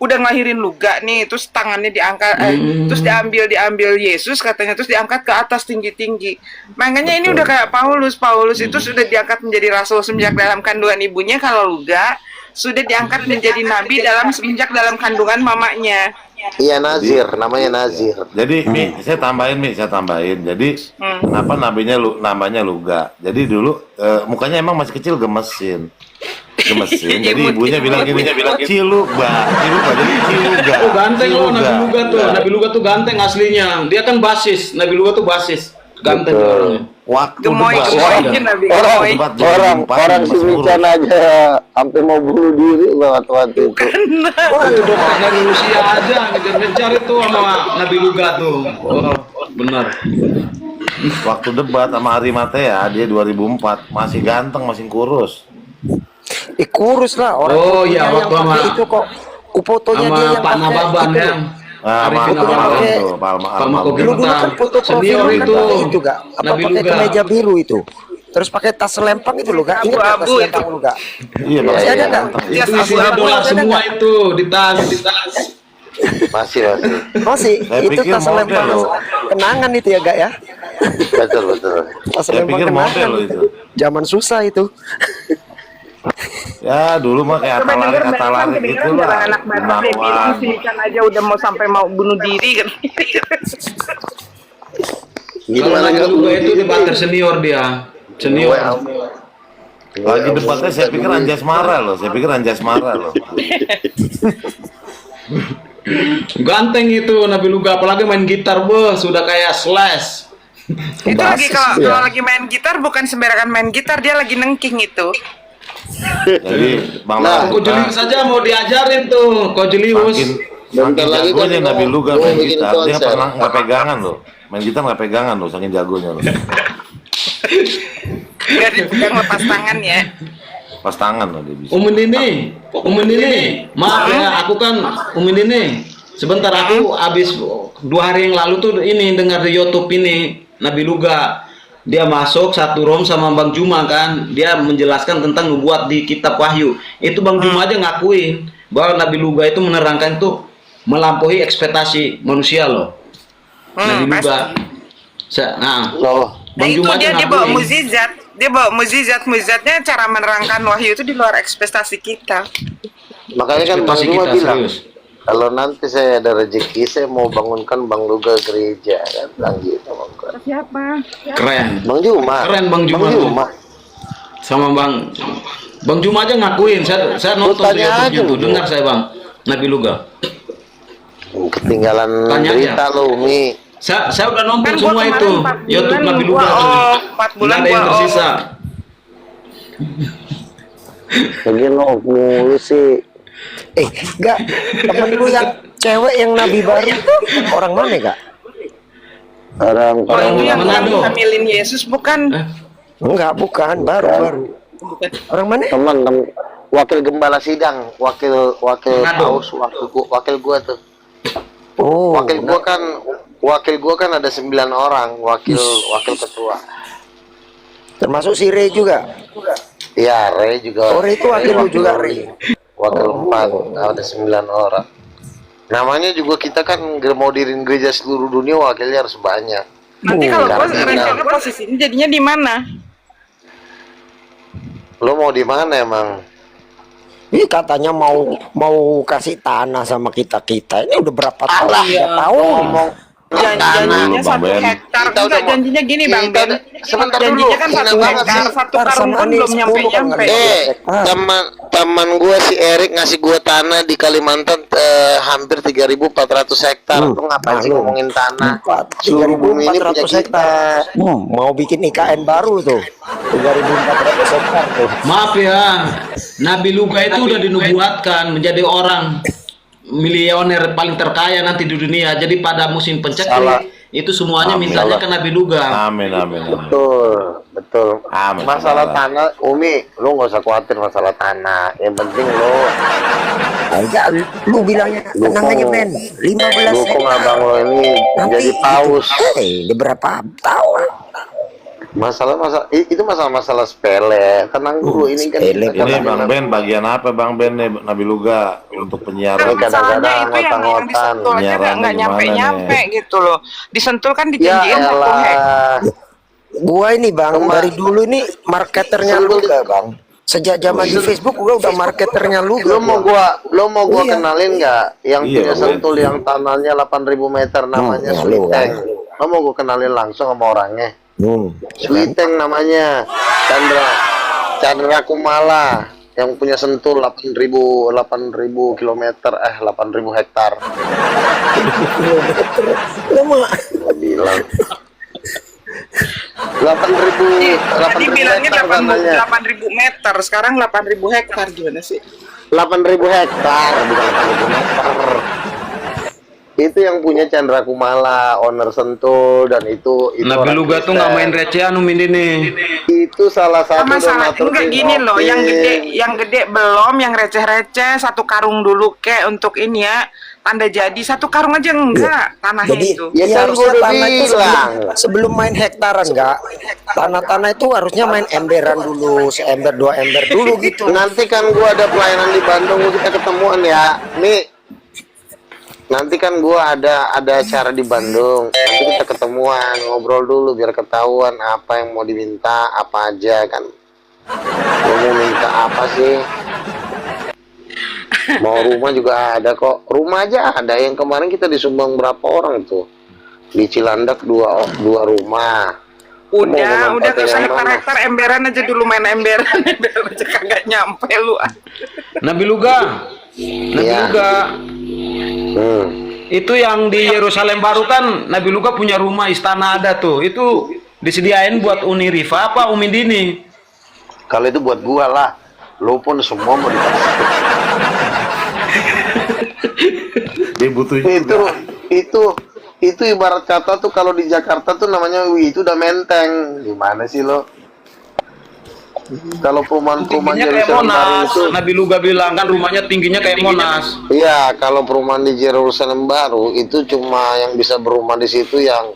Speaker 2: udah ngelahirin Luga nih, terus tangannya diangkat, terus diambil Yesus katanya, terus diangkat ke atas tinggi-tinggi. Makanya ini udah kayak Paulus itu sudah diangkat menjadi rasul semenjak dalam kandungan ibunya. Kalau Luga sudah diangkat menjadi nabi semenjak dalam kandungan mamanya.
Speaker 5: Iya Nazir, namanya Nazir.
Speaker 8: Jadi saya tambahin. Jadi kenapa namanya Luga? Jadi dulu mukanya emang masih kecil gemesin. Jadi ibunya bilang gini, Ciluga. Jadi Ciluga.
Speaker 9: Oh ganteng loh Nabi
Speaker 8: Ciluga.
Speaker 9: Luga tuh. Nabi Luga tuh ganteng aslinya. Dia kan basis. Nabi Luga tuh basis. Ganteng tuh orangnya.
Speaker 8: Waktu
Speaker 2: Gemoy Nabi gemoy.
Speaker 5: Orang si Mican aja sampai mau bunuh diri waktu itu.
Speaker 9: Itu dokter dari Rusia aja ngejar-ngejar itu sama Nabi Luga tuh. Oh, benar.
Speaker 8: Waktu debat sama Ari Matea dia 2004 masih ganteng, masih kurus.
Speaker 10: Kurus lah orang.
Speaker 9: Oh,
Speaker 10: fotonya
Speaker 9: iya,
Speaker 10: yang
Speaker 9: waktu
Speaker 10: pakai
Speaker 9: sama-
Speaker 10: itu kok. Fotonya
Speaker 9: Sama
Speaker 10: dia yang
Speaker 9: Pak
Speaker 10: pakai
Speaker 9: Nababan
Speaker 10: itu
Speaker 9: ya.
Speaker 10: loh.
Speaker 9: Arifin
Speaker 10: Fotonya
Speaker 9: Nababan
Speaker 10: pakai-
Speaker 8: tuh, Pak
Speaker 9: Mako
Speaker 10: Dulu dulu kan foto profil
Speaker 9: senior
Speaker 10: lu kan
Speaker 9: itu.
Speaker 10: pakai itu gak? Apa
Speaker 9: Nabi
Speaker 10: pakai
Speaker 9: Luga.
Speaker 10: kemeja biru itu? Terus pakai tas selempang itu loh gak? Ingat nggak tas
Speaker 2: Abu-abu
Speaker 10: selempang lu gak?
Speaker 8: Iya,
Speaker 10: Masih ada nggak?
Speaker 9: Itu
Speaker 2: Jas
Speaker 9: isinya
Speaker 2: abu-abu
Speaker 9: dolar
Speaker 10: ada
Speaker 9: semua
Speaker 10: nggak?
Speaker 9: itu di tas.
Speaker 5: Masih.
Speaker 10: Masih,
Speaker 8: Saya
Speaker 10: itu
Speaker 8: pikir
Speaker 10: tas selempang
Speaker 8: model loh.
Speaker 10: kenangan itu ya gak ya?
Speaker 5: Betul.
Speaker 10: Tas
Speaker 8: Saya
Speaker 10: selempang
Speaker 8: pikir model
Speaker 10: kenangan
Speaker 8: loh
Speaker 10: itu.
Speaker 8: itu.
Speaker 10: Zaman susah itu.
Speaker 8: Ya dulu mah kayak atalarik gitu lah.
Speaker 2: Anak bapak dia bilang si Ican aja udah mau sampai mau bunuh diri kan.
Speaker 9: Kalau Nabi Luga itu debater senior dia. Senior.
Speaker 8: Lagi debatnya saya pikir Anjas marah loh.
Speaker 9: Ganteng itu Nabi Luga apalagi main gitar sudah kayak Slash.
Speaker 2: Itu lagi kalau
Speaker 10: ya.
Speaker 2: lagi main gitar bukan sembarangan main gitar, dia lagi nengking itu.
Speaker 8: Jadi Bang
Speaker 5: Nah,
Speaker 8: Lara,
Speaker 9: Ko Julius saja mau diajarin tuh, Ko Julius.
Speaker 8: makin
Speaker 5: lagi
Speaker 8: jagonya
Speaker 5: kan
Speaker 8: Nabi Luga
Speaker 5: mau
Speaker 8: main
Speaker 5: bikin
Speaker 8: gitar. Dia
Speaker 5: konser.
Speaker 8: pernah nggak pegangan loh. Main gitar nggak pegangan loh, saking jagonya loh.
Speaker 2: Gak dipegang lepas tangan ya.
Speaker 8: Pas tangan loh dia bisa.
Speaker 9: Umin ini, maaf ya, aku kan Umin ini. Sebentar aku habis 2 hari yang lalu tuh ini dengar di YouTube ini Nabi Luga. Dia masuk satu room sama Bang Juma kan, dia menjelaskan tentang nubuat di kitab Wahyu. Itu Bang Juma aja ngakuin bahwa Nabi Luga itu menerangkan itu melampaui ekspektasi manusia loh. Nabi Luga. Nah,
Speaker 5: Loh,
Speaker 2: Nah
Speaker 9: Bang
Speaker 2: itu
Speaker 9: Juma aja
Speaker 2: dia bawa
Speaker 9: ngakuin.
Speaker 2: mukjizat. Dia bawa mukjizatnya cara menerangkan wahyu itu di luar ekspektasi kita.
Speaker 5: Makanya kan Bang
Speaker 9: Ekspektasi
Speaker 5: Juma
Speaker 9: kita
Speaker 5: bilang,
Speaker 9: serius.
Speaker 5: kalau nanti saya ada rezeki, saya mau bangunkan Bang Luga gereja kan, bilang gitu Bang.
Speaker 2: Siapa?
Speaker 9: Keren.
Speaker 5: Bang Juma.
Speaker 9: Keren Bang Juma.
Speaker 5: Bang
Speaker 9: tuh.
Speaker 5: Juma.
Speaker 9: Sama Bang Juma aja ngakuin. Saya nonton di
Speaker 5: tanya
Speaker 9: YouTube-nya
Speaker 5: aja
Speaker 9: tuh.
Speaker 5: lu.
Speaker 9: Dengar saya Bang. Nabi Luga.
Speaker 5: Ketinggalan
Speaker 9: Tanya
Speaker 5: berita
Speaker 9: aja.
Speaker 5: lo, Mi.
Speaker 9: Saya udah nonton
Speaker 2: Kan gua
Speaker 9: semua
Speaker 2: kemarin
Speaker 9: itu.
Speaker 2: 4
Speaker 9: YouTube
Speaker 2: bulan
Speaker 9: Nabi
Speaker 2: gua
Speaker 9: Luga tuh.
Speaker 2: off, 4 bulan
Speaker 9: Nggak ada yang
Speaker 2: gua
Speaker 9: tersisa.
Speaker 5: Lagi lo mulu sih.
Speaker 10: Enggak, temen lu yang cewek yang nabi baru itu orang mana Kak?
Speaker 5: Orang
Speaker 9: Orang
Speaker 2: Itu yang
Speaker 9: Manado.
Speaker 2: hamilin Yesus bukan?
Speaker 10: Enggak, bukan, baru. Orang mana?
Speaker 5: teman wakil gembala sidang, wakil
Speaker 9: Manado.
Speaker 5: paus, wakil gua tuh.
Speaker 10: Oh,
Speaker 5: Wakil gua kan ada 9 orang, wakil ketua.
Speaker 10: termasuk si Ray juga.
Speaker 5: Iya, Ray juga.
Speaker 10: Oh, Ray itu wakil lu juga, Ray.
Speaker 5: Wakil 4, ada 9 orang. Namanya juga kita kan mau diriin gereja seluruh dunia, wakilnya harus banyak.
Speaker 2: Nanti kalau gua
Speaker 5: Karena-
Speaker 2: rencana posisinya jadinya di mana?
Speaker 5: Lo mau di mana emang?
Speaker 10: Ini katanya mau kasih tanah sama kita. Ini udah berapa tahun?
Speaker 5: Alah,
Speaker 10: 3 tahun.
Speaker 5: ngomong
Speaker 2: Janjinya
Speaker 8: Bang
Speaker 2: 1
Speaker 8: Ben.
Speaker 2: hektar.
Speaker 5: Kita udah
Speaker 2: Enggak,
Speaker 5: mau-
Speaker 2: janjinya gini Bang
Speaker 5: kita
Speaker 2: Ben.
Speaker 5: sebentar
Speaker 2: Janjinya
Speaker 5: dulu,
Speaker 2: kan
Speaker 5: hina
Speaker 2: 1
Speaker 5: banget
Speaker 2: hektar,
Speaker 5: sih.
Speaker 2: 1 karung
Speaker 10: Sama
Speaker 2: pun
Speaker 10: nih,
Speaker 2: belum
Speaker 10: 10 kan
Speaker 2: nyampe.
Speaker 10: nggak
Speaker 5: Teman gua si Erik ngasih gua tanah di Kalimantan hampir 3.400 hektar. Lu ngapain sih ngomongin tanah? Seluruh bumi ini punya
Speaker 10: 3.400
Speaker 5: kita.
Speaker 10: hektar. Mau bikin IKN baru tuh. 3.400 hektar tuh.
Speaker 9: Maaf ya, Nabi Luga itu udah dinubuatkan menjadi orang miliuner paling terkaya nanti di dunia. Jadi pada musim
Speaker 5: Salah.
Speaker 9: penceklik itu semuanya mintanya ke Nabi Luga.
Speaker 8: Amin, amin, amin.
Speaker 5: Betul.
Speaker 8: Amin.
Speaker 5: Masalah tanah, Umi, lu nggak usah khawatir masalah tanah. Yang penting lu
Speaker 10: Enggak, lu bilangnya tenang aja men. 15
Speaker 5: dukung
Speaker 10: hektar.
Speaker 5: abang lo ini
Speaker 10: Nanti
Speaker 5: jadi paus.
Speaker 10: Udah berapa tahun?
Speaker 5: Itu masalah sepele. Tenang dulu, ini kan
Speaker 10: sepele.
Speaker 5: kita
Speaker 8: Ini
Speaker 5: kan
Speaker 8: Bang Ben, bagian apa Bang Ben nih Nabi Luga untuk penyiar?
Speaker 5: Kan kadang-kadang
Speaker 2: Masalahnya itu yang
Speaker 5: ngotang-ngotan.
Speaker 2: disentul aja
Speaker 8: Penyiarannya
Speaker 2: nggak
Speaker 8: gimana
Speaker 2: nyampe gitu loh. Disentul kan
Speaker 5: Ya
Speaker 2: dijanjiin 1 hektar.
Speaker 5: elah.
Speaker 10: Gua ini Bang, dari dulu ini marketernya lu gak Bang? Sejak zaman di Facebook gua udah marketernya lu.
Speaker 5: Lo mau gua
Speaker 10: Iya.
Speaker 5: kenalin nggak yang
Speaker 8: Iya,
Speaker 5: punya
Speaker 8: Ben.
Speaker 5: Sentul yang tanahnya 8.000 meter namanya
Speaker 10: ya,
Speaker 5: Sweet
Speaker 10: lu,
Speaker 5: Tank. Lo mau gua kenalin langsung sama orangnya? Sweet Tank namanya Chandra Kumala yang punya Sentul 8.000 kilometer 8.000 hektar.
Speaker 10: Lu mau
Speaker 5: Gua bilang 8.000
Speaker 2: Tadi bilangnya
Speaker 5: hektar katanya.
Speaker 2: 8.000 meter, sekarang 8.000 hektar gimana sih?
Speaker 5: 8.000 hektar bukan 8.000 meter. Itu yang punya Chandra Kumala, owner Sentul, dan itu
Speaker 9: Nabi
Speaker 5: orang
Speaker 9: Luga tuh
Speaker 5: Kristen.
Speaker 9: nggak main recehan ini.
Speaker 5: Itu salah satu
Speaker 2: Masalah
Speaker 5: donatur
Speaker 2: enggak gini loh, yang gede belum, yang receh-receh 1 karung dulu kek untuk ini ya. Tanda jadi 1 karung aja enggak tanahnya
Speaker 10: Jadi
Speaker 2: itu.
Speaker 5: Ya,
Speaker 10: ya,
Speaker 5: kan
Speaker 10: harusnya
Speaker 5: gua udah
Speaker 10: tanah itu
Speaker 5: bilang.
Speaker 10: sebelum main hektaran enggak, tanah-tanah itu harusnya main emberan dulu, seember 2 ember dulu gitu.
Speaker 5: Nanti kan gua ada pelayanan di Bandung, kita ketemuan ya. Nih, nanti kan gua ada acara di Bandung. Nanti kita ketemuan, ngobrol dulu biar ketahuan apa yang mau diminta, apa aja kan. Lu mau minta apa sih? Mau rumah juga ada kok. Rumah aja ada. Yang kemarin kita disumbang berapa orang tuh? Di Cilandak dua rumah.
Speaker 2: Udah
Speaker 5: Mau
Speaker 2: ke
Speaker 5: yang mana?
Speaker 2: hektar emberan aja dulu, main emberan aja kagak nyampe lu.
Speaker 9: Nabi Luga. Nabi
Speaker 5: Iya.
Speaker 9: Luga.
Speaker 5: Hmm.
Speaker 9: Itu yang di Yerusalem baru kan Nabi Luga punya rumah istana ada tuh. Itu disediain buat Uni Rifa apa Umi Dini?
Speaker 5: Kalau itu buat gua lah. Lu pun semua mau dikasih.
Speaker 8: Dia butuh
Speaker 5: Itu ibarat kata tuh kalau di Jakarta tuh namanya wih itu udah menteng. Gimana sih lo? Kalau perumahan-perumahan
Speaker 9: Tingginya kayak
Speaker 5: Yerusalem baru
Speaker 9: Monas.
Speaker 5: itu,
Speaker 9: Nabi Luga bilang kan rumahnya tingginya kayak Monas.
Speaker 5: iya kalau perumahan di Yerusalem baru itu cuma yang bisa berumah di situ yang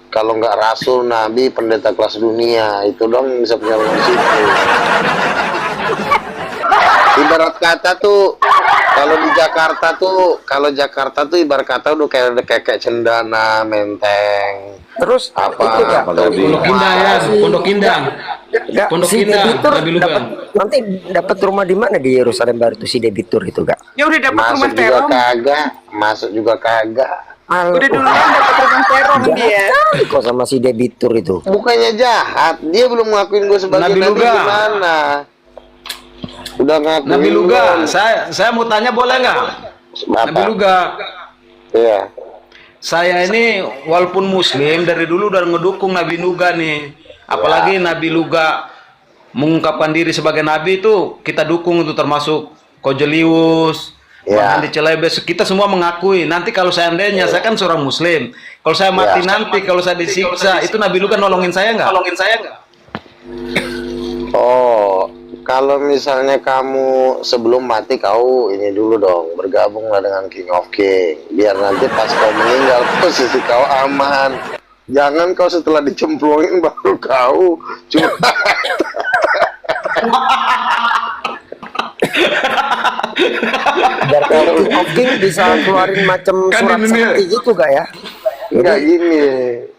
Speaker 5: kalau nggak rasul, nabi, pendeta kelas dunia itu dong yang bisa punya rumah di situ. ibarat kata tuh kalau Jakarta tuh ibarat kata udah kayak Cendana, Menteng.
Speaker 10: Terus
Speaker 5: Apa
Speaker 10: itu gak?
Speaker 9: Pondok Indah ya, Pondok Indah.
Speaker 10: Gak,
Speaker 9: Pondok
Speaker 10: si
Speaker 9: Indah,
Speaker 10: debitur
Speaker 9: Nabi Luga.
Speaker 10: nanti dapat rumah di mana di Yerusalem Baru tuh si debitur itu gak?
Speaker 2: Ya udah dapat rumah
Speaker 5: Masuk juga
Speaker 2: terong.
Speaker 5: kagak, masuk juga kagak.
Speaker 2: Udah duluan dapat rumah terong dia.
Speaker 10: Kok sama si debitur itu?
Speaker 5: Bukannya jahat, dia belum ngakuin gue sebagai
Speaker 9: Nabi
Speaker 5: nabi
Speaker 9: Luga.
Speaker 5: gimana? Udah ngakuin.
Speaker 9: Nabi Luga,
Speaker 5: belum?
Speaker 9: saya mau tanya boleh nggak?
Speaker 5: Apa?
Speaker 9: Nabi Luga,
Speaker 5: Iya.
Speaker 9: saya ini walaupun Muslim dari dulu udah ngedukung Nabi Luga nih. Apalagi Nabi Luga mengungkapkan diri sebagai Nabi itu kita dukung itu, termasuk Kojelius,
Speaker 5: Ya.
Speaker 9: Bang Andi Celebes, kita semua mengakui. Nanti kalau seandainya saya kan seorang Muslim, kalau saya mati nanti, kalau saya disiksa, itu Nabi Luga nolongin saya nggak?
Speaker 5: Oh, kalau misalnya kamu sebelum mati kau ini dulu dong, bergabunglah dengan King of King. Biar nanti pas kau meninggal posisi kau aman. Jangan kau setelah dicemplungin baru kau curhat.
Speaker 10: Biar kalau King bisa keluarin macam
Speaker 3: Kan
Speaker 10: surat
Speaker 3: ini
Speaker 10: sakti gitu gak ya?
Speaker 5: Enggak gini,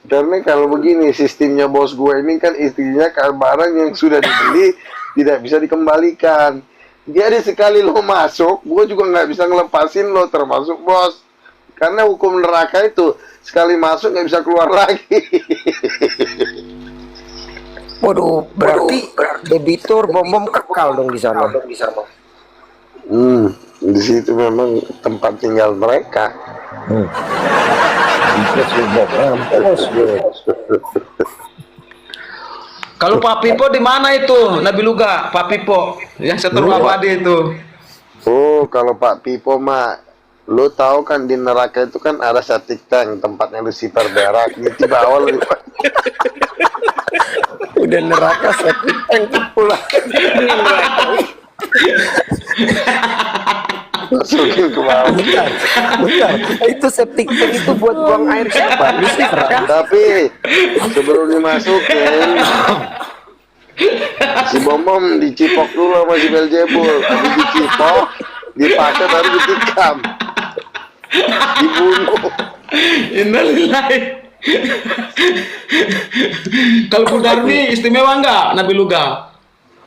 Speaker 5: karena kalau begini sistemnya bos gue ini kan istrinya kalau barang yang sudah dibeli tidak bisa dikembalikan. Jadi sekali lo masuk, gue juga nggak bisa ngelepasin lo, termasuk bos. Karena hukum neraka itu sekali masuk nggak bisa keluar lagi.
Speaker 10: Waduh, berarti debitur bom kekal dong di sana.
Speaker 5: Di situ memang tempat tinggal mereka.
Speaker 9: Kalau Pak Pipo di mana itu? Nabi Luga, Pak Pipo yang seteru abadi itu.
Speaker 5: Oh, kalau Pak Pipo mah, lo tahu kan di neraka itu kan ada septic tank tempatnya Lucifer berak di bawah lo.
Speaker 10: Udah neraka septic tank pula.
Speaker 5: Masukin ke bawah.
Speaker 10: Bentar. Itu septic tank itu buat buang air siapa? Lucifer kan?
Speaker 5: Tapi sebelum dimasukin, si Bomom dicipok dulu sama si Beelzebul. Habis dicipok, dipakai baru ditikam, dibunuh.
Speaker 9: Innalillahi. Kalau Bu Darni istimewa nggak Nabi Luga?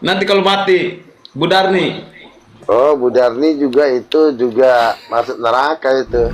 Speaker 9: Nanti kalau mati, Bu Darni.
Speaker 5: Oh, Bu Darni juga itu juga masuk neraka itu.